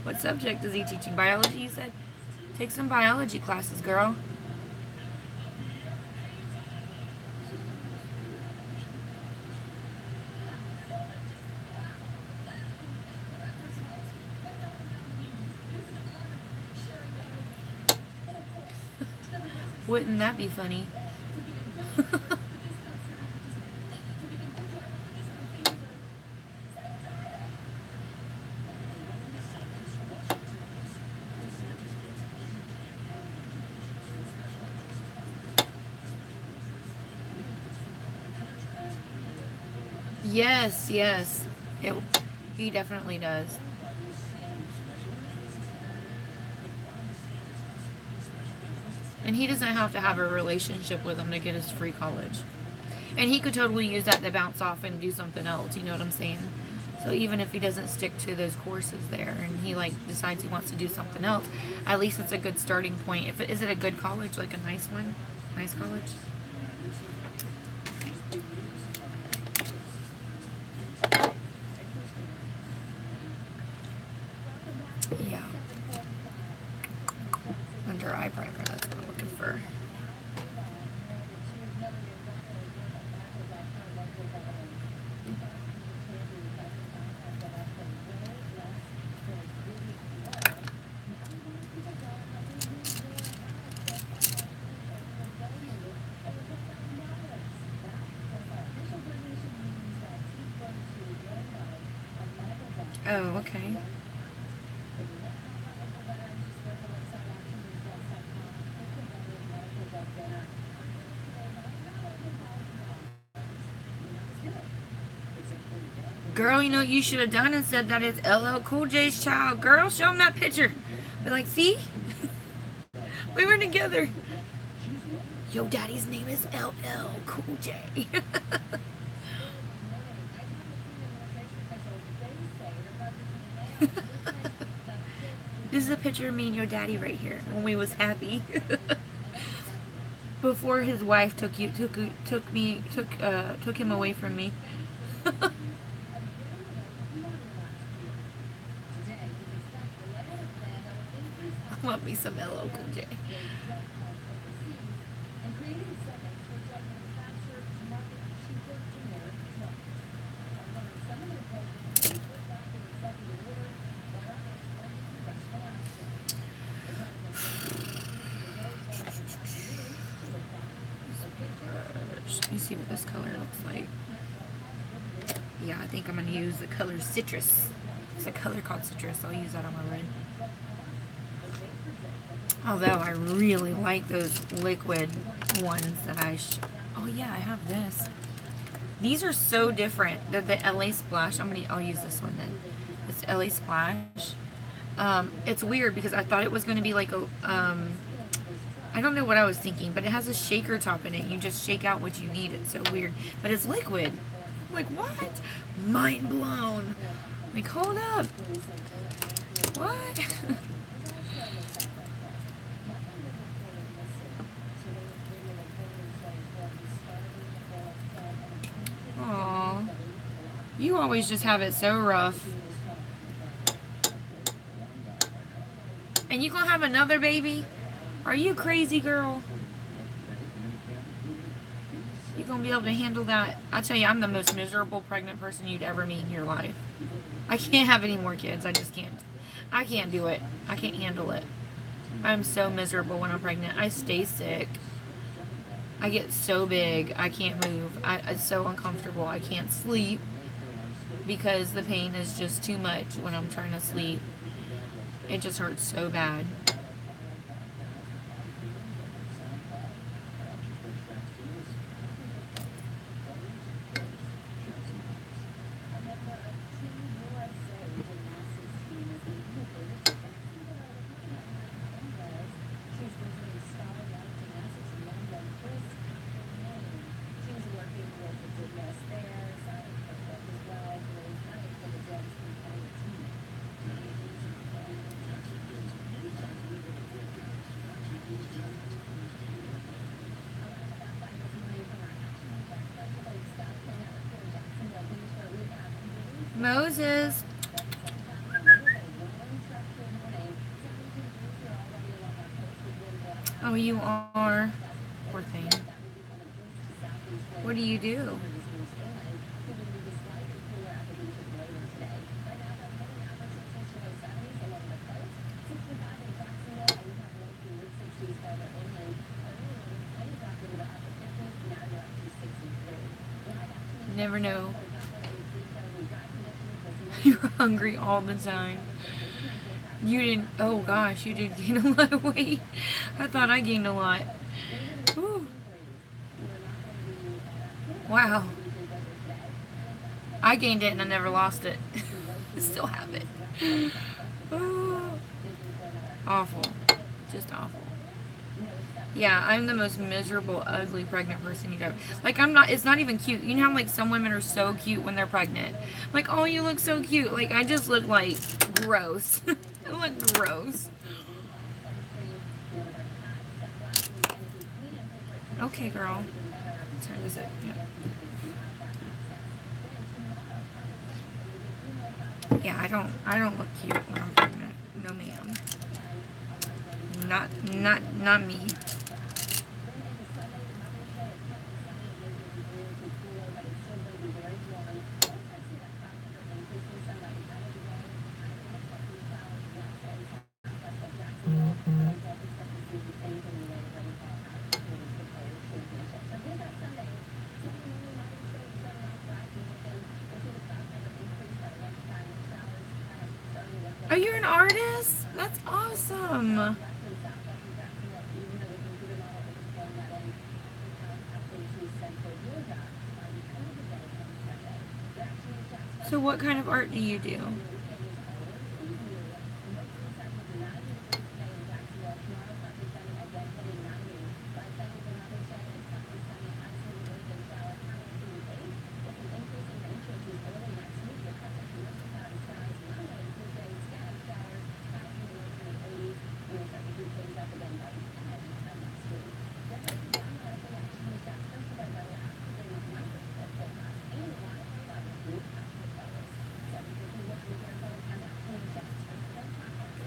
What subject is he teaching? Biology, you said? Take some biology classes, girl. Wouldn't that be funny? Yes, yes. He definitely does. And he doesn't have to have a relationship with him to get his free college. And he could totally use that to bounce off and do something else, you know what I'm saying? So even if he doesn't stick to those courses there and he like decides he wants to do something else, at least it's a good starting point. Is it a good college, like a nice one? Nice college? Yeah. Under eye primer, that's what I'm looking for. Oh, okay. Girl, you know what you should have done and said that it's LL Cool J's child. Girl, show him that picture. Be like, see? We were together. Yo, daddy's name is LL Cool J. This is a picture of me and your daddy right here when we was happy. Before his wife took him away from me. I want me some LL Cool J. Let me see what this color looks like. Yeah, I think I'm going to use the color Citrus. It's a color called Citrus. I'll use that on my red. Although I really like those liquid ones that oh yeah, I have this. These are so different. The LA Splash. I'll use this one then. It's LA Splash. It's weird because I thought it was going to be like a I don't know what I was thinking, but it has a shaker top in it. You just shake out what you need. It's so weird. But it's liquid. I'm like, what? Mind blown. Like, hold up. What? Aw. You always just have it so rough. And you gonna have another baby? Are you crazy, girl? You gonna be able to handle that? I tell you, I'm the most miserable pregnant person you'd ever meet in your life. I can't have any more kids. I just can't. I can't do it. I can't handle it. I'm so miserable when I'm pregnant. I stay sick. I get so big. I can't move. It's so uncomfortable. I can't sleep because the pain is just too much when I'm trying to sleep. It just hurts so bad. Moses. Oh, you are. Poor thing. What do you do? You never know. You're hungry all the time. You didn't, oh gosh, you did gain a lot of weight. I thought I gained a lot. Whew. Wow. I gained it and I never lost it. Still have it. Oh. Awful. Just awful. Yeah, I'm the most miserable, ugly, pregnant person you've ever. Like, I'm not, it's not even cute. You know how, like, some women are so cute when they're pregnant? Like, oh, you look so cute. Like, I just look, like, gross. I look gross. Okay, girl. What time is it? Yeah, I don't look cute when I'm pregnant. No, ma'am. Not me. Oh, you're an artist? That's awesome. So what kind of art do you do?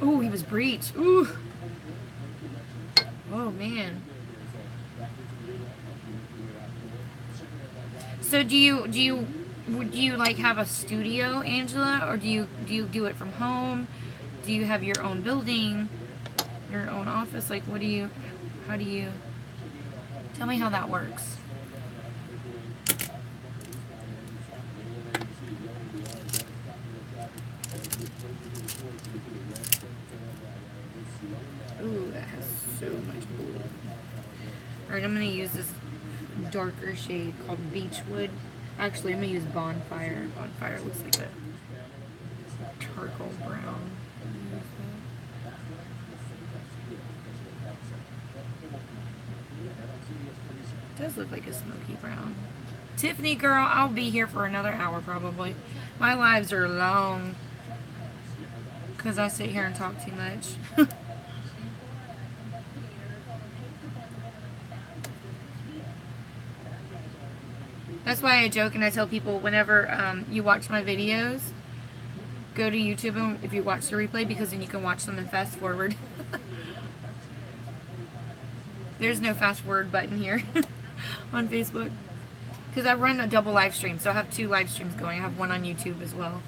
Oh, he was breached. Ooh. Oh, man. So do you like have a studio, Angela, or do you do it from home? Do you have your own building, your own office? Like, how do you, tell me how that works. Ooh, that has so much blue. Alright, I'm going to use this darker shade called Beechwood. Actually, I'm going to use Bonfire. Bonfire looks like a charcoal brown. Does look like a smoky brown. Tiffany girl, I'll be here for another hour probably. My lives are long because I sit here and talk too much. That's why I joke and I tell people whenever you watch my videos, go to YouTube and if you watch the replay, because then you can watch them and fast forward. There's no fast forward button here on Facebook. Because I run a double live stream, so I have 2 live streams going. I have one on YouTube as well.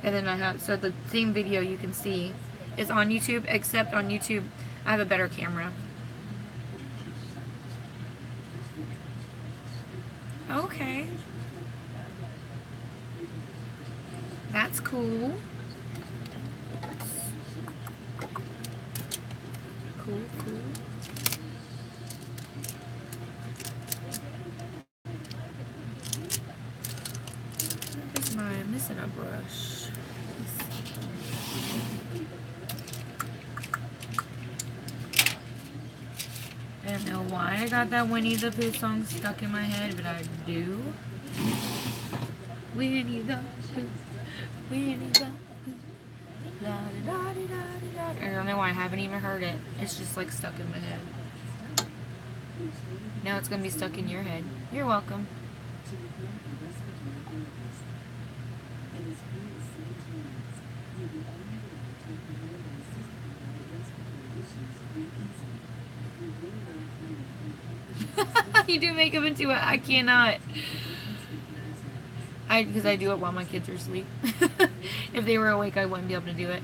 And then I have, so the same video you can see is on YouTube, except on YouTube I have a better camera. Okay. That's cool. Cool, cool. I'm missing a brush. I don't know why I got that Winnie the Pooh song stuck in my head, but I do. Winnie the Pooh, Winnie the Pooh, la da da da da da. I don't know why I haven't even heard it. It's just like stuck in my head. Now it's gonna be stuck in your head. You're welcome. You do makeup into it. I cannot. Because I do it while my kids are asleep. If they were awake, I wouldn't be able to do it.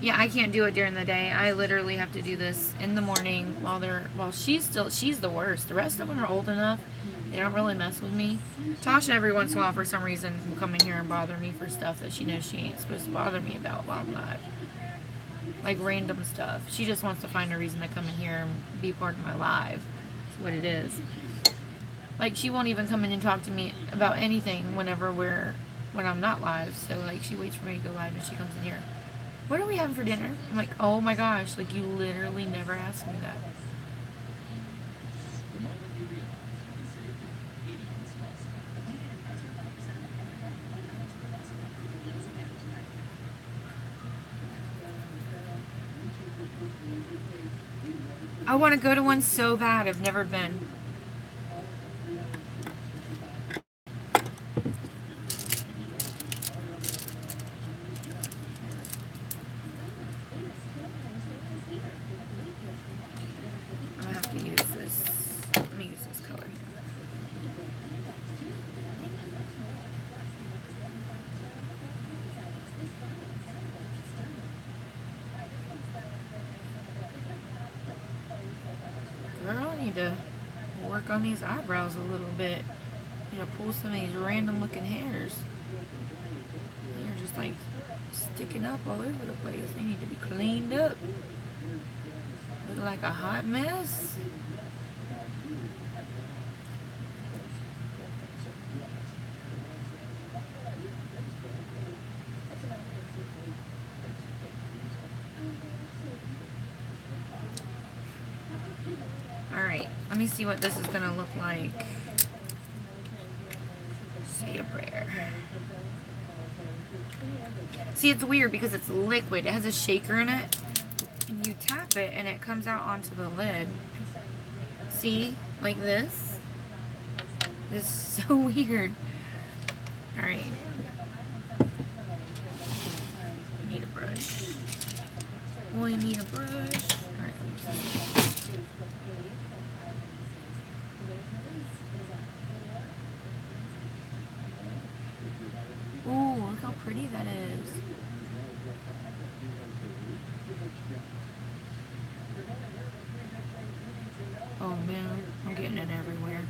Yeah, I can't do it during the day. I literally have to do this in the morning while she's the worst. The rest of them are old enough. They don't really mess with me. Tasha every once in a while for some reason will come in here and bother me for stuff that she knows she ain't supposed to bother me about while I'm live. Like random stuff. She just wants to find a reason to come in here and be part of my live. That's what it is. Like she won't even come in and talk to me about anything when I'm not live. So like she waits for me to go live and she comes in here. What are we having for dinner? I'm like, oh my gosh, like you literally never asked me that. I want to go to one so bad. I've never been. I'm gonna have to use this. Let me use this color. Girl, I need to work on these eyebrows a little bit. I need to pull some of these random looking hairs. They're just like sticking up all over the place. They need to be cleaned up. Look like a hot mess. Alright, let me see what this is going to look like. Say a prayer. See, it's weird because it's liquid. It has a shaker in it. And you tap it and it comes out onto the lid. See? Like this. This is so weird. Alright. Need a brush. Oh, I need a brush. Alright. Ooh, look how pretty that is. Oh man, I'm getting it everywhere.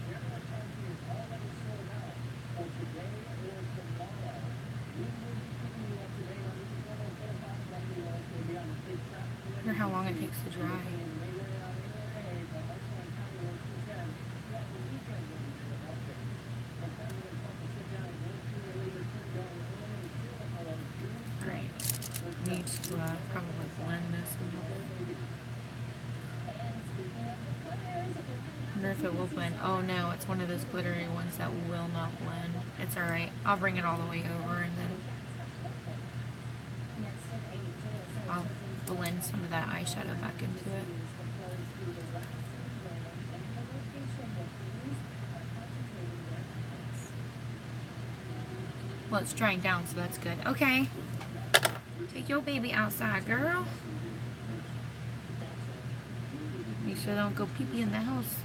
I wonder how long it takes to dry. Need to probably blend this a little bit. I wonder if it will blend. Oh no, it's one of those glittery ones that will not blend. It's alright. I'll bring it all the way over and then I'll blend some of that eyeshadow back into it. Well, it's drying down, so that's good. Okay. Take your baby outside, girl. Make sure they don't go pee-pee in the house.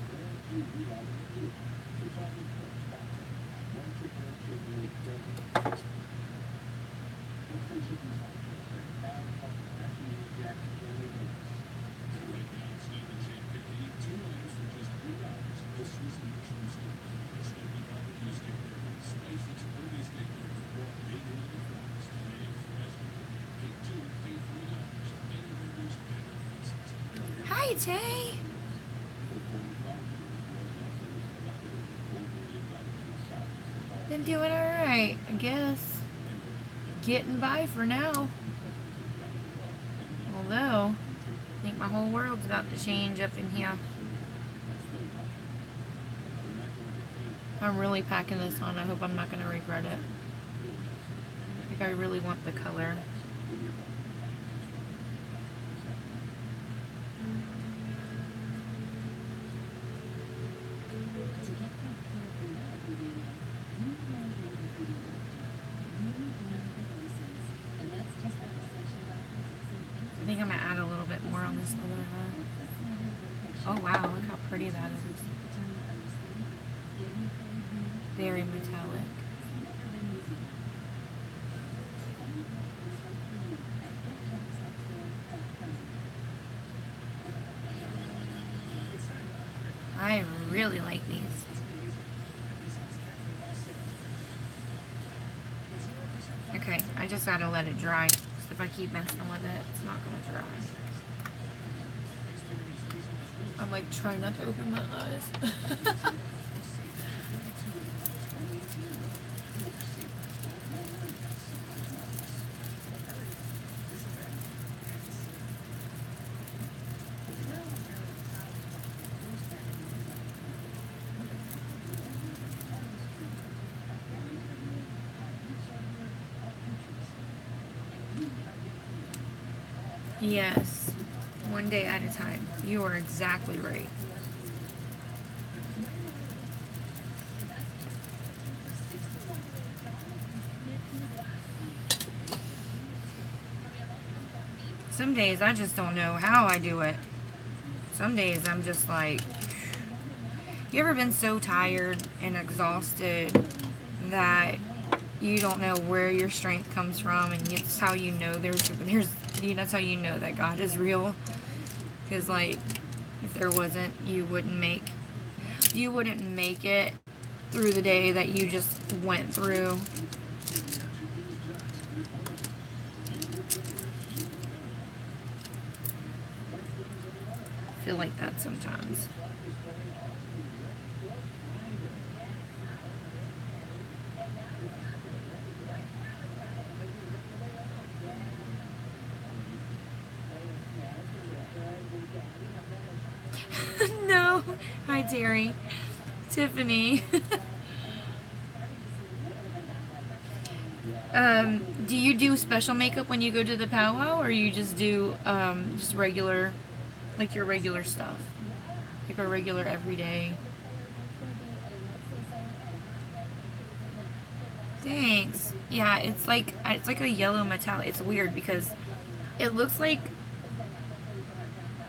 Hi, Tay. Been doing alright, I guess. Getting by for now. Although, I think my whole world's about to change up in here. I'm really packing this on. I hope I'm not going to regret it. I think I really want the color. I think I'm going to add a little bit more on this color. Oh wow, look how pretty that is. Very metallic. I really like these. Okay, I just gotta let it dry. If I keep messing with it, it's not gonna dry. I'm like trying not to open my eyes. Yes, one day at a time. You are exactly right. Some days I just don't know how I do it. Some days I'm just like, you ever been so tired and exhausted that you don't know where your strength comes from, and it's how you know that's how you know that God is real. Because like, if there wasn't, you wouldn't make it through the day that you just went through. I feel like that sometimes. No. Hi, Terry. Tiffany. Do you do special makeup when you go to the powwow, or you just do just regular, like your regular stuff, like a regular everyday? Thanks. Yeah, it's like a yellow metallic. It's weird because it looks like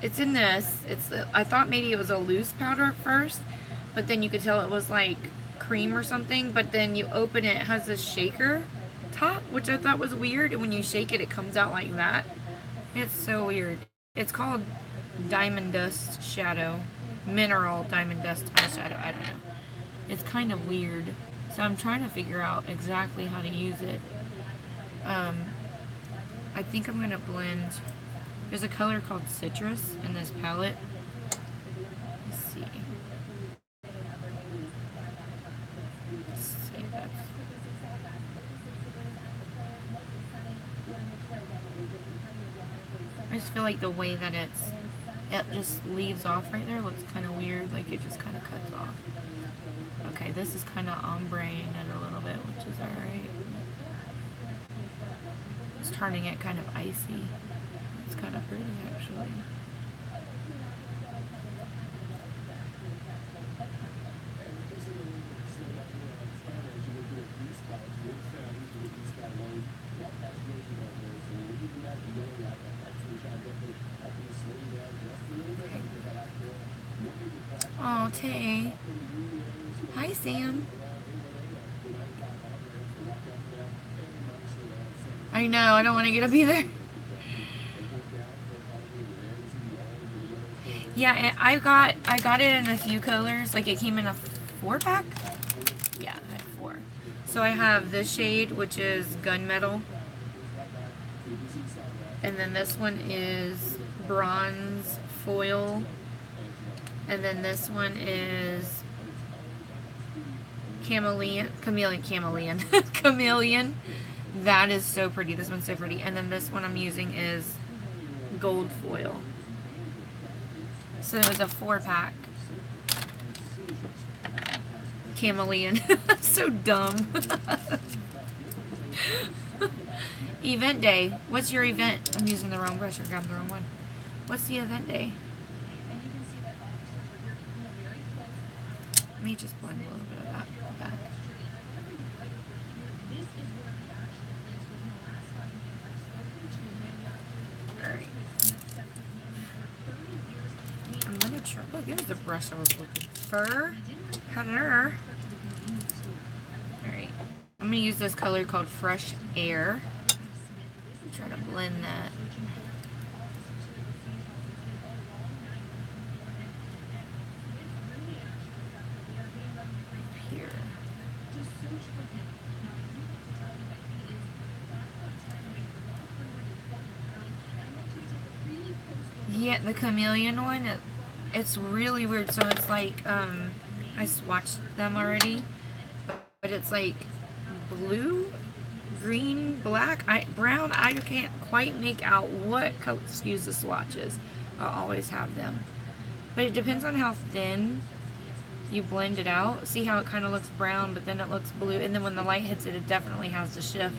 it's in this. I thought maybe it was a loose powder at first, but then you could tell it was like cream or something. But then you open it, it has this shaker top, which I thought was weird. And when you shake it, it comes out like that. It's so weird. It's called Diamond Dust Shadow, Mineral Diamond Dust Eyeshadow. I don't know. It's kind of weird. So I'm trying to figure out exactly how to use it. I think I'm going to blend. There's a color called Citrus in this palette. Let's see. I just feel like the way that it just leaves off right there looks kind of weird, like it just kind of cuts off. Okay, this is kind of ombreing it a little bit, which is alright. It's turning it kind of icy. It's kind of pretty, actually. Oh, Tay. Hi, Sam. I know, I don't want to get up either. Yeah, I got it in a few colors. Like, it came in a 4-pack? Yeah, I had 4. So I have this shade, which is gunmetal. And then this one is bronze foil. And then this one is chameleon. Chameleon. That is so pretty. This one's so pretty. And then this one I'm using is gold foil. So it was a 4-pack. Chameleon. So dumb. Event day. What's your event? I'm using the wrong brush. I grabbed the wrong one. What's the event day? Let me just blend a little bit of that back. Alright. I'm gonna try. Look, there's the brush I was looking for. Hello. Alright. I'm gonna use this color called Fresh Air. Try to blend that. Here. Yeah, the chameleon one, it's really weird. So it's like, I swatched them already, but it's like blue, green, black, brown. I can't quite make out what color. Excuse the swatches. I'll always have them. But it depends on how thin you blend it out. See how it kind of looks brown, but then it looks blue. And then when the light hits it, it definitely has to shift.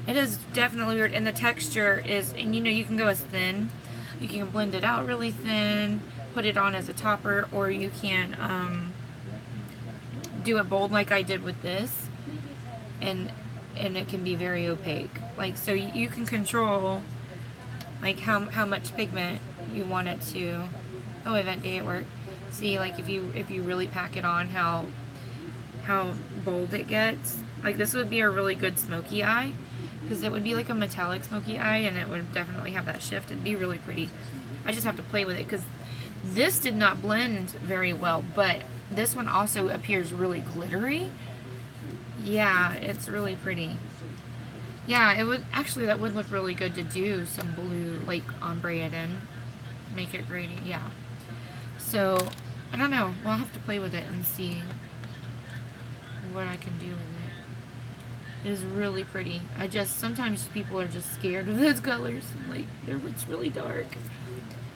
It is definitely weird. And the texture is, and you know, you can go as thin. You can blend it out really thin, put it on as a topper, or you can do it bold like I did with this. And it can be very opaque. Like, so you can control like how much pigment you want it to. Oh, event day at work. See, like if you really pack it on, how bold it gets. Like this would be a really good smoky eye, because it would be like a metallic smoky eye, and it would definitely have that shift. It'd be really pretty. I just have to play with it, because this did not blend very well, but this one also appears really glittery. Yeah, it's really pretty. Yeah, it would actually, that would look really good to do some blue, like ombre it in, make it gradient. Yeah. So I don't know. We'll have to play with it and see what I can do with it. It is really pretty. Sometimes people are just scared of those colors. Like, it's really dark.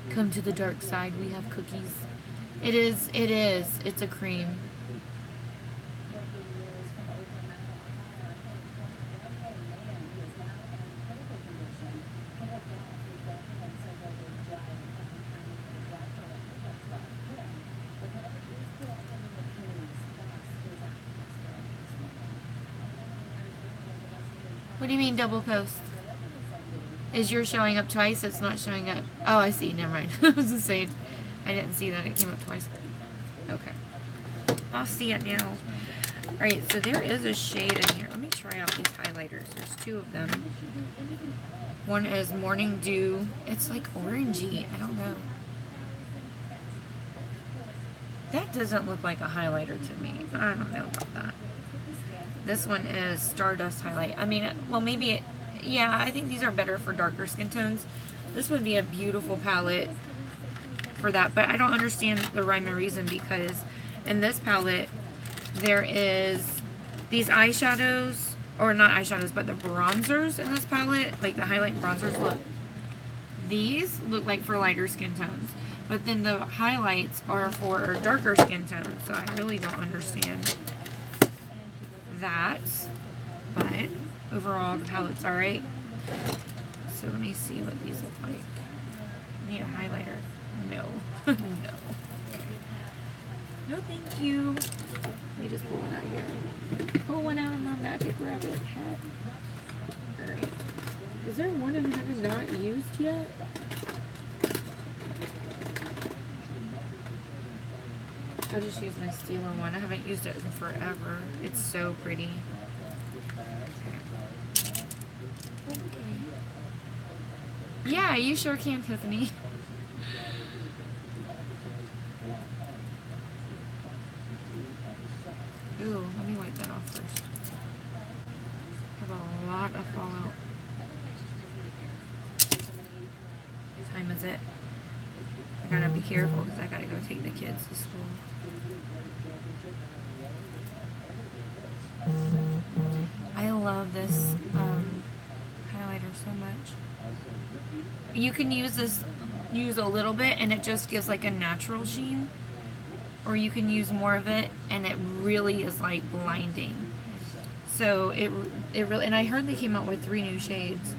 Come to the dark side. We have cookies. It is. It's a cream. What do you mean double post? Is yours showing up twice? It's not showing up. Oh, I see. Never mind. I was just saying, I didn't see that it came up twice. Okay. I'll see it now. Alright, so there is a shade in here. Let me try out these highlighters. There's 2 of them. One is Morning Dew. It's like orangey. I don't know. That doesn't look like a highlighter to me. I don't know about that. This one is Stardust Highlight. I mean, well, maybe it... Yeah, I think these are better for darker skin tones. This would be a beautiful palette for that, but I don't understand the rhyme and reason, because in this palette, there is these eyeshadows, or not eyeshadows, but the bronzers in this palette, like the highlight bronzers, look. these look like for lighter skin tones, but then the highlights are for darker skin tones, so I really don't understand that, but overall the palette's alright. So let me see what these look like. I need a highlighter. No. No. Okay. No, thank you. Let me just pull one out here. Pull one out of my Magic Rabbit hat. Alright. Is there one of them not used yet? I just used my Steeler one. I haven't used it in forever. It's so pretty. Okay. Yeah, you sure can, Tiffany. Ooh, let me wipe that off first. I have a lot of fallout. What time is it? I gotta be careful because I gotta go take the kids to school. I love this highlighter so much. You can use a little bit and it just gives like a natural sheen, or you can use more of it and it really is like blinding. So it really, and I heard they came out with 3 new shades.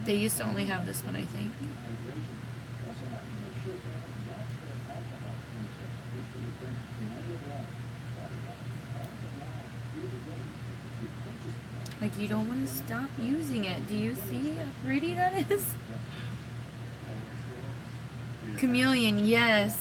They used to only have this one, I think. Like, you don't want to stop using it. Do you see how pretty that is? Chameleon, yes.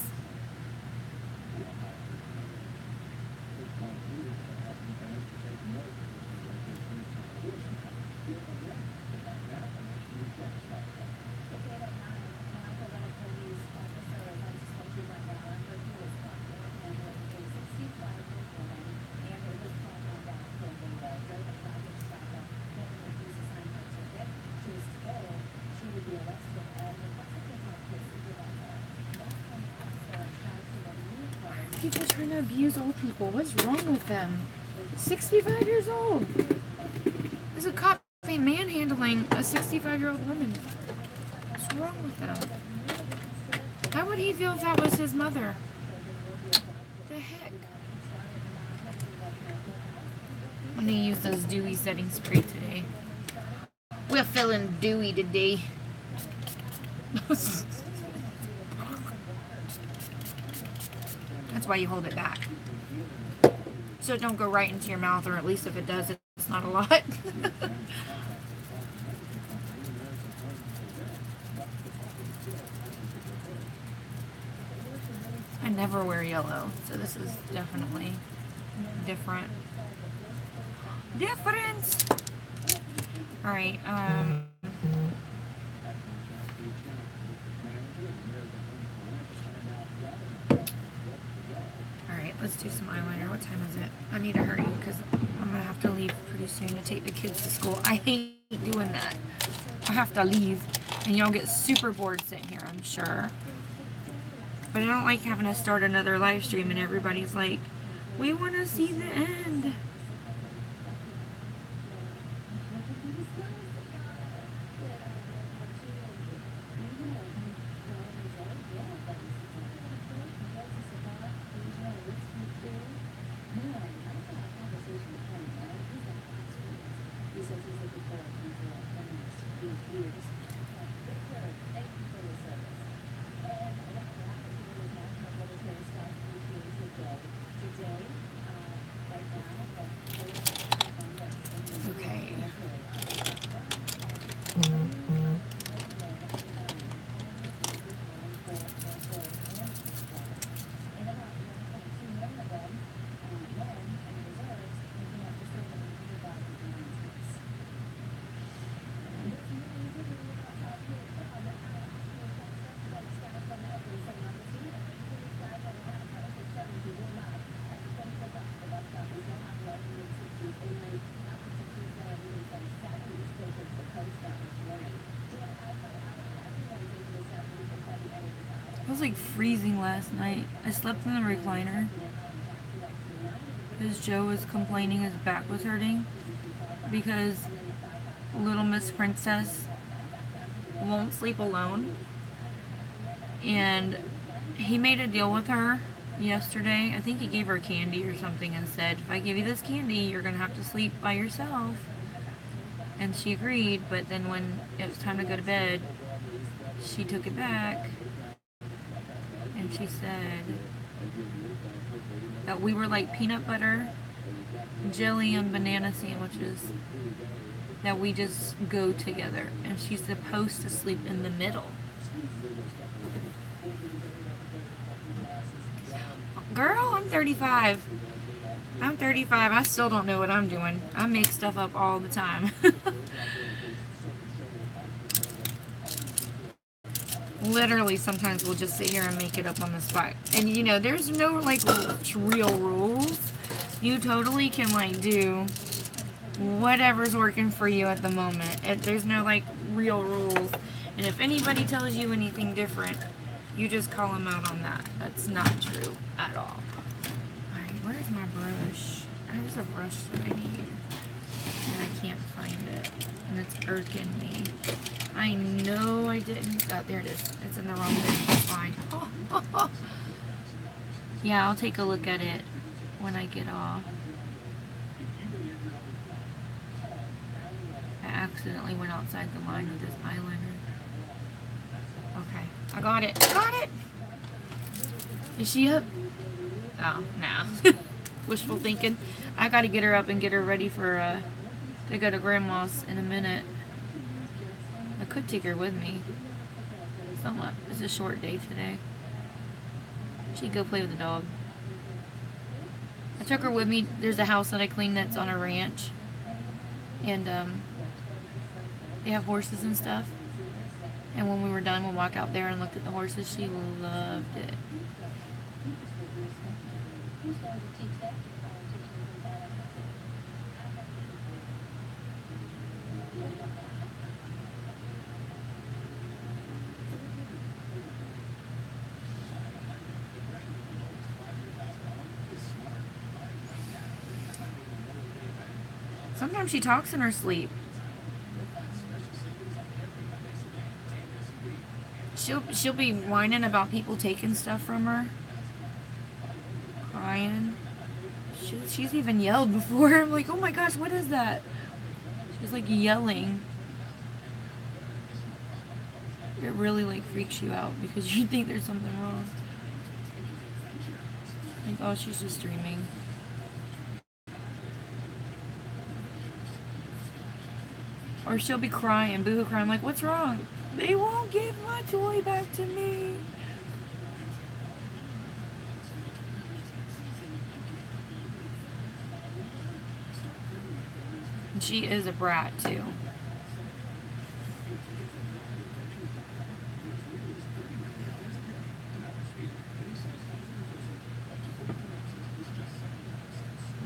People trying to abuse old people. What's wrong with them? 65 years old. There's a cop manhandling a 65-year-old woman. What's wrong with them? How would he feel if that was his mother? The heck? I'm gonna use those dewy setting spray today. We're feeling dewy today. That's why you hold it back. So it don't go right into your mouth, or at least if it does, it's not a lot. I never wear yellow, so this is definitely different. Alright, let's do some eyeliner. What time is it? I need to hurry because I'm gonna have to leave pretty soon to take the kids to school. I hate doing that. I have to leave and y'all get super bored sitting here, I'm sure. But I don't like having to start another live stream and everybody's like, we want to see the end. It was like freezing last night. I slept in the recliner because Joe was complaining his back was hurting because Little Miss Princess won't sleep alone. And he made a deal with her yesterday. I think he gave her candy or something and said, if I give you this candy, you're going to have to sleep by yourself. And she agreed, but then when it was time to go to bed, she took it back. And she said that we were like peanut butter, jelly, and banana sandwiches. That we just go together. And she's supposed to sleep in the middle. Girl, I'm 35. I'm 35. I still don't know what I'm doing. I make stuff up all the time. Literally, sometimes we'll just sit here and make it up on the spot. And you know, there's no like real rules. You totally can like do whatever's working for you at the moment. There's no like real rules. And if anybody tells you anything different, you just call them out on that. That's not true at all. Alright, where's my brush? There's a brush that I need. And I can't find it. And it's irking me. I know I didn't. Oh, there it is. It's in the wrong thing. It's fine. Yeah, I'll take a look at it when I get off. I accidentally went outside the line with this eyeliner. Okay. I got it. Got it! Is she up? Oh, no. Wishful thinking. I gotta get her up and get her ready for, to go to Grandma's in a minute. I could take her with me. It's a short day today. She'd go play with the dog. I took her with me. There's a house that I clean that's on a ranch. And, they have horses and stuff. And when we were done, we'll walk out there and look at the horses. She loved it. Sometimes she talks in her sleep. She'll be whining about people taking stuff from her. Crying. She's even yelled before. I'm like, oh my gosh, what is that? She's like yelling. It really like freaks you out because you think there's something wrong. Like, oh, she's just dreaming. Or she'll be crying, boo-hoo crying. I'm like, what's wrong? They won't give my toy back to me. And she is a brat, too.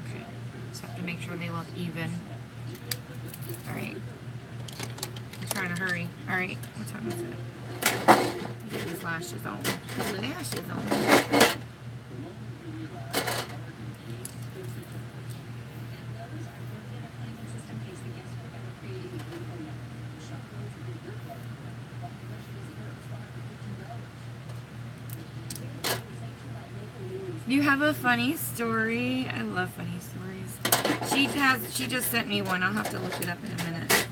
Okay. Just have to make sure they look even. Alright. Trying to hurry. Alright, what time is it? Get these lashes on. Get the lashes on. You have a funny story? I love funny stories. She just sent me one. I'll have to look it up in a minute.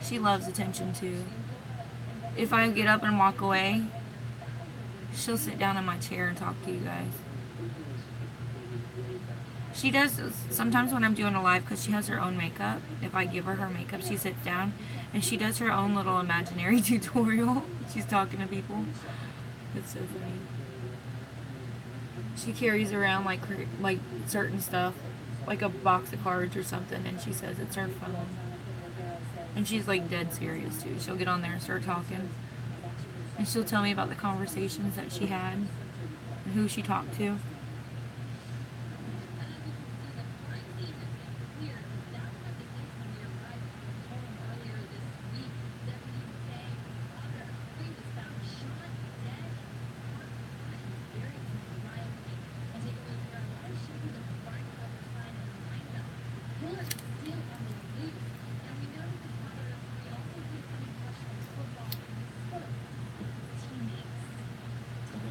She loves attention too. If I get up and walk away, she'll sit down in my chair and talk to you guys. She does sometimes when I'm doing a live because she has her own makeup. If I give her her makeup, she sits down and she does her own little imaginary tutorial. She's talking to people. It's so funny. She carries around like certain stuff, like a box of cards or something, and she says it's her phone. And she's like dead serious too. She'll get on there and start talking. And she'll tell me about the conversations that she had and who she talked to.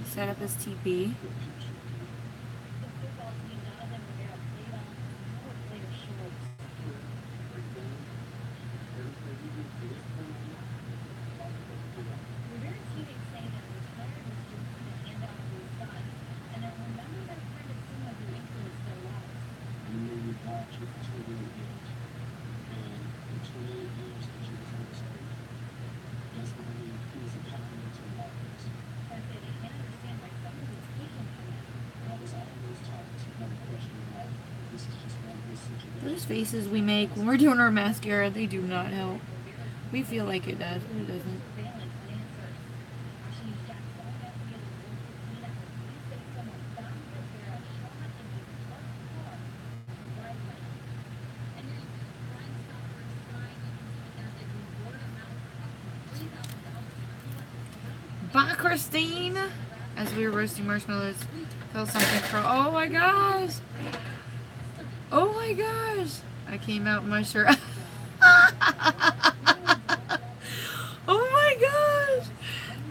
Set up his TP. Those faces we make when we're doing our mascara, they do not help. We feel like it does, but it doesn't. Bye, Christine! As we were roasting marshmallows, felt something curl. Oh my gosh! Oh my gosh! I came out in my shirt. Oh my gosh!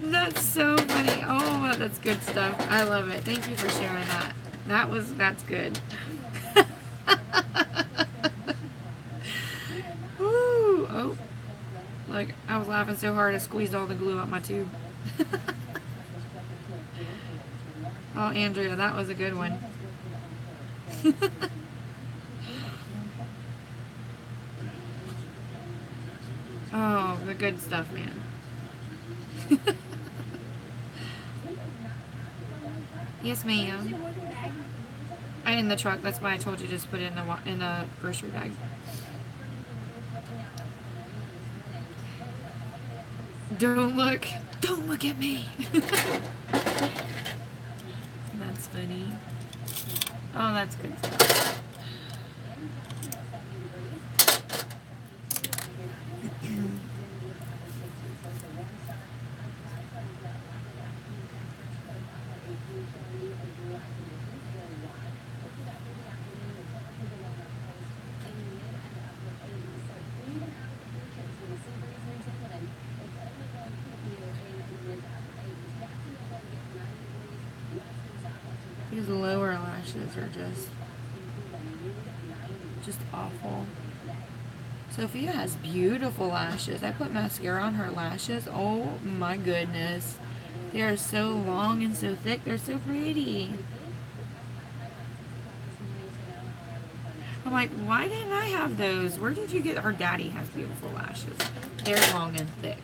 That's so funny. Oh, that's good stuff. I love it. Thank you for sharing that. That's good. Woo! Oh, look, I was laughing so hard I squeezed all the glue out my tube. Oh, Andrea, that was a good one. Oh, the good stuff, man. Yes, ma'am. I'm in the truck. That's why I told you to just put it in a grocery bag. Don't look at me. That's funny. Oh, that's good stuff. These lower lashes are just awful. Sophia has beautiful lashes. I put mascara on her lashes. Oh my goodness. They are so long and so thick. They're so pretty. I'm like, why didn't I have those? Where did you get? Her daddy has beautiful lashes. They're long and thick.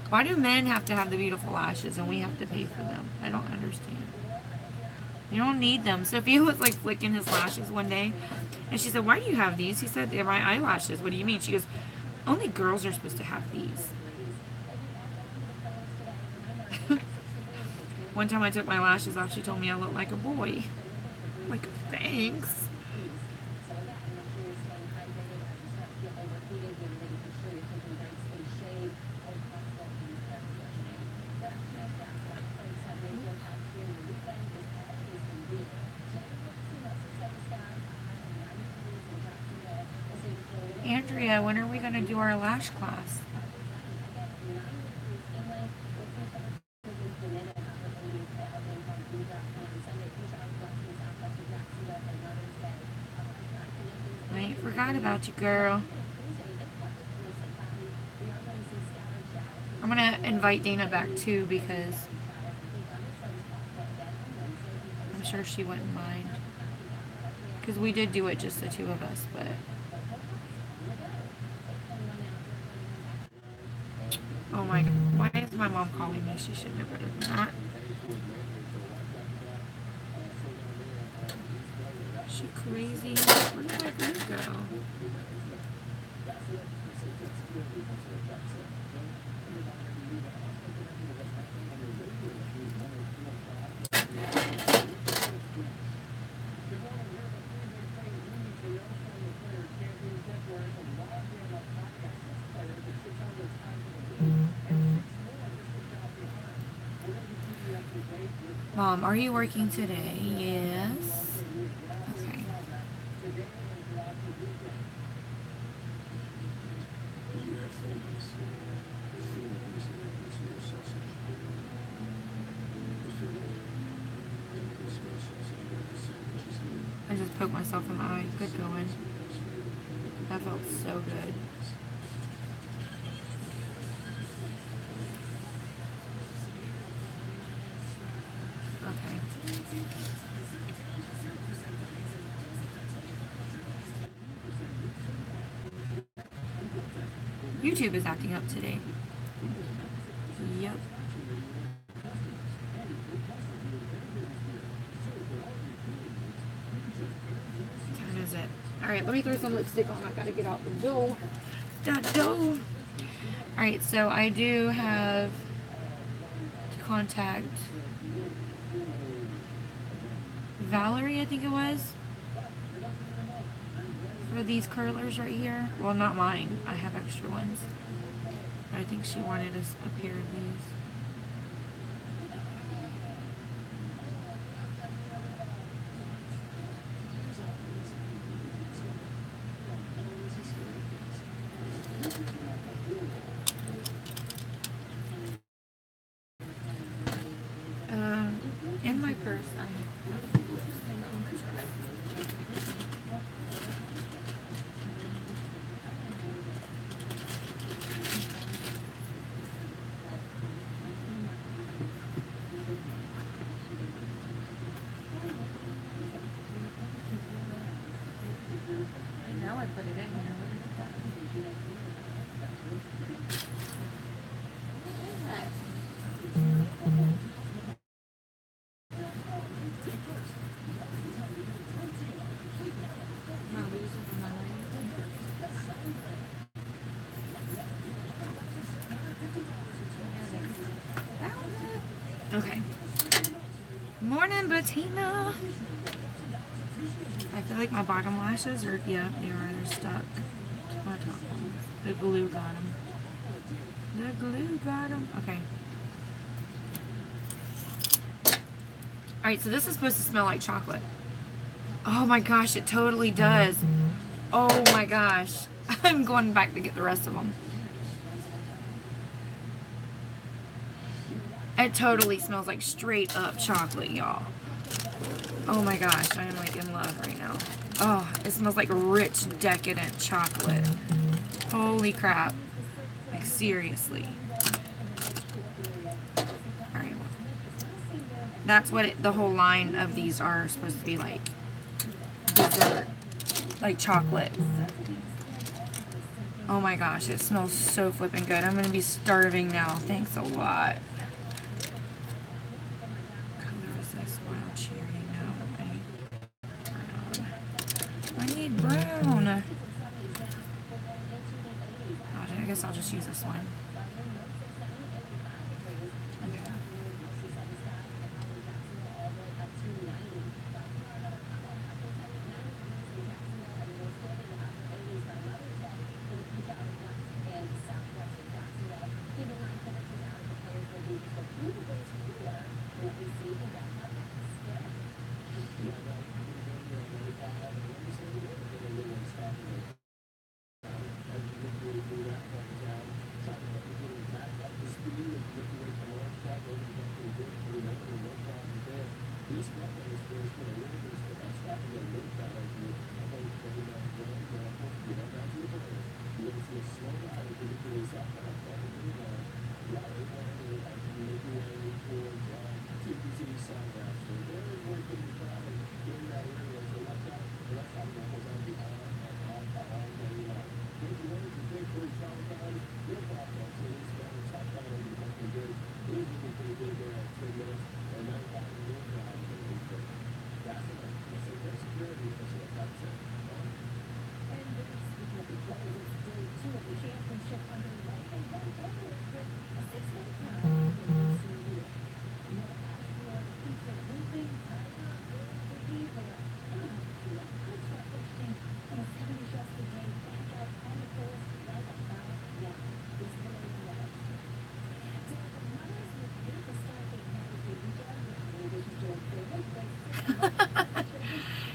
Why do men have to have the beautiful lashes and we have to pay for them? I don't understand. You don't need them. Sophia was like flicking his lashes one day, and she said, "Why do you have these?" He said, "They're my eyelashes." What do you mean? She goes, "Only girls are supposed to have these." One time I took my lashes off, she told me I looked like a boy. I'm like, thanks. Andrea, when are we going to do our lash class? I ain't forgot about you, girl. I'm going to invite Dana back too because I'm sure she wouldn't mind. Because we did do it just the two of us, but... Oh my god, why is my mom calling me? She shouldn't have done that. Is she crazy? Where did my glue go? Mom, are you working today? Yes. Okay. I just poked myself in the eye. Good going. That felt so good. Okay. YouTube is acting up today. Yep. That is it. Alright, let me throw some lipstick on. I gotta get out the door. That door. Alright, so I do have to contact Valerie, I think it was, for these curlers right here. Well, not mine. I have extra ones. But I think she wanted a pair of these. In my purse, I have now I put it in here. Okay. Morning, Bettina. I feel like my bottom lashes are, yeah, they are. They're stuck to my top ones. The glue got them. The glue got them. Okay. Alright, so this is supposed to smell like chocolate. Oh my gosh, it totally does. Oh my gosh. I'm going back to get the rest of them. It totally smells like straight up chocolate, y'all. Oh my gosh, I am like in love right now. Oh, it smells like rich, decadent chocolate. Holy crap. Like seriously. Alright. That's what the whole line of these are supposed to be like. Dessert. Like chocolate. Oh my gosh, it smells so flippin' good. I'm gonna be starving now. Thanks a lot. I need brown. I guess I'll just use this one. Okay.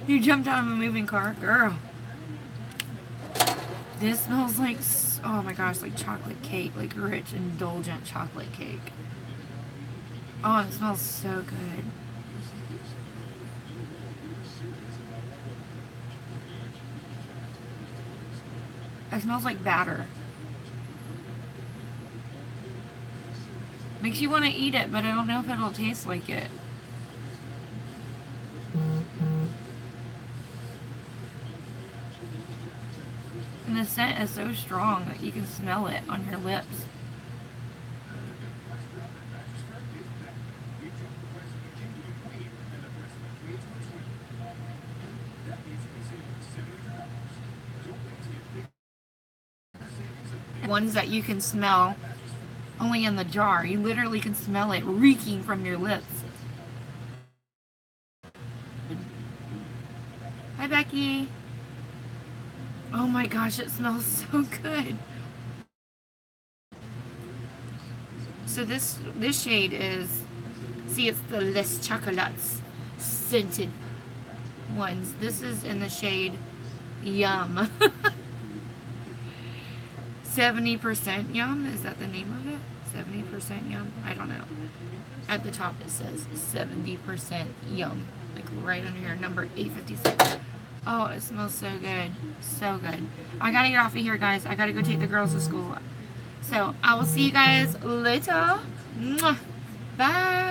You jumped out of a moving car? Girl. This smells like, oh my gosh, like chocolate cake, like rich, indulgent chocolate cake. Oh, it smells so good. It smells like batter. Makes you want to eat it, but I don't know if it'll taste like it. And the scent is so strong that you can smell it on your lips. Ones that you can smell only in the jar. You literally can smell it reeking from your lips. Hi, Becky. Oh my gosh, it smells so good. So this shade is, see, it's the Les Chocolates scented ones. This is in the shade Yum. 70% Yum, is that the name of it? 70% Yum? I don't know. At the top it says 70% Yum. Like right under here, number 856. Oh, it smells so good. So good. I gotta get off of here, guys. I gotta go take the girls to school. So, I will see you guys later. Mwah. Bye.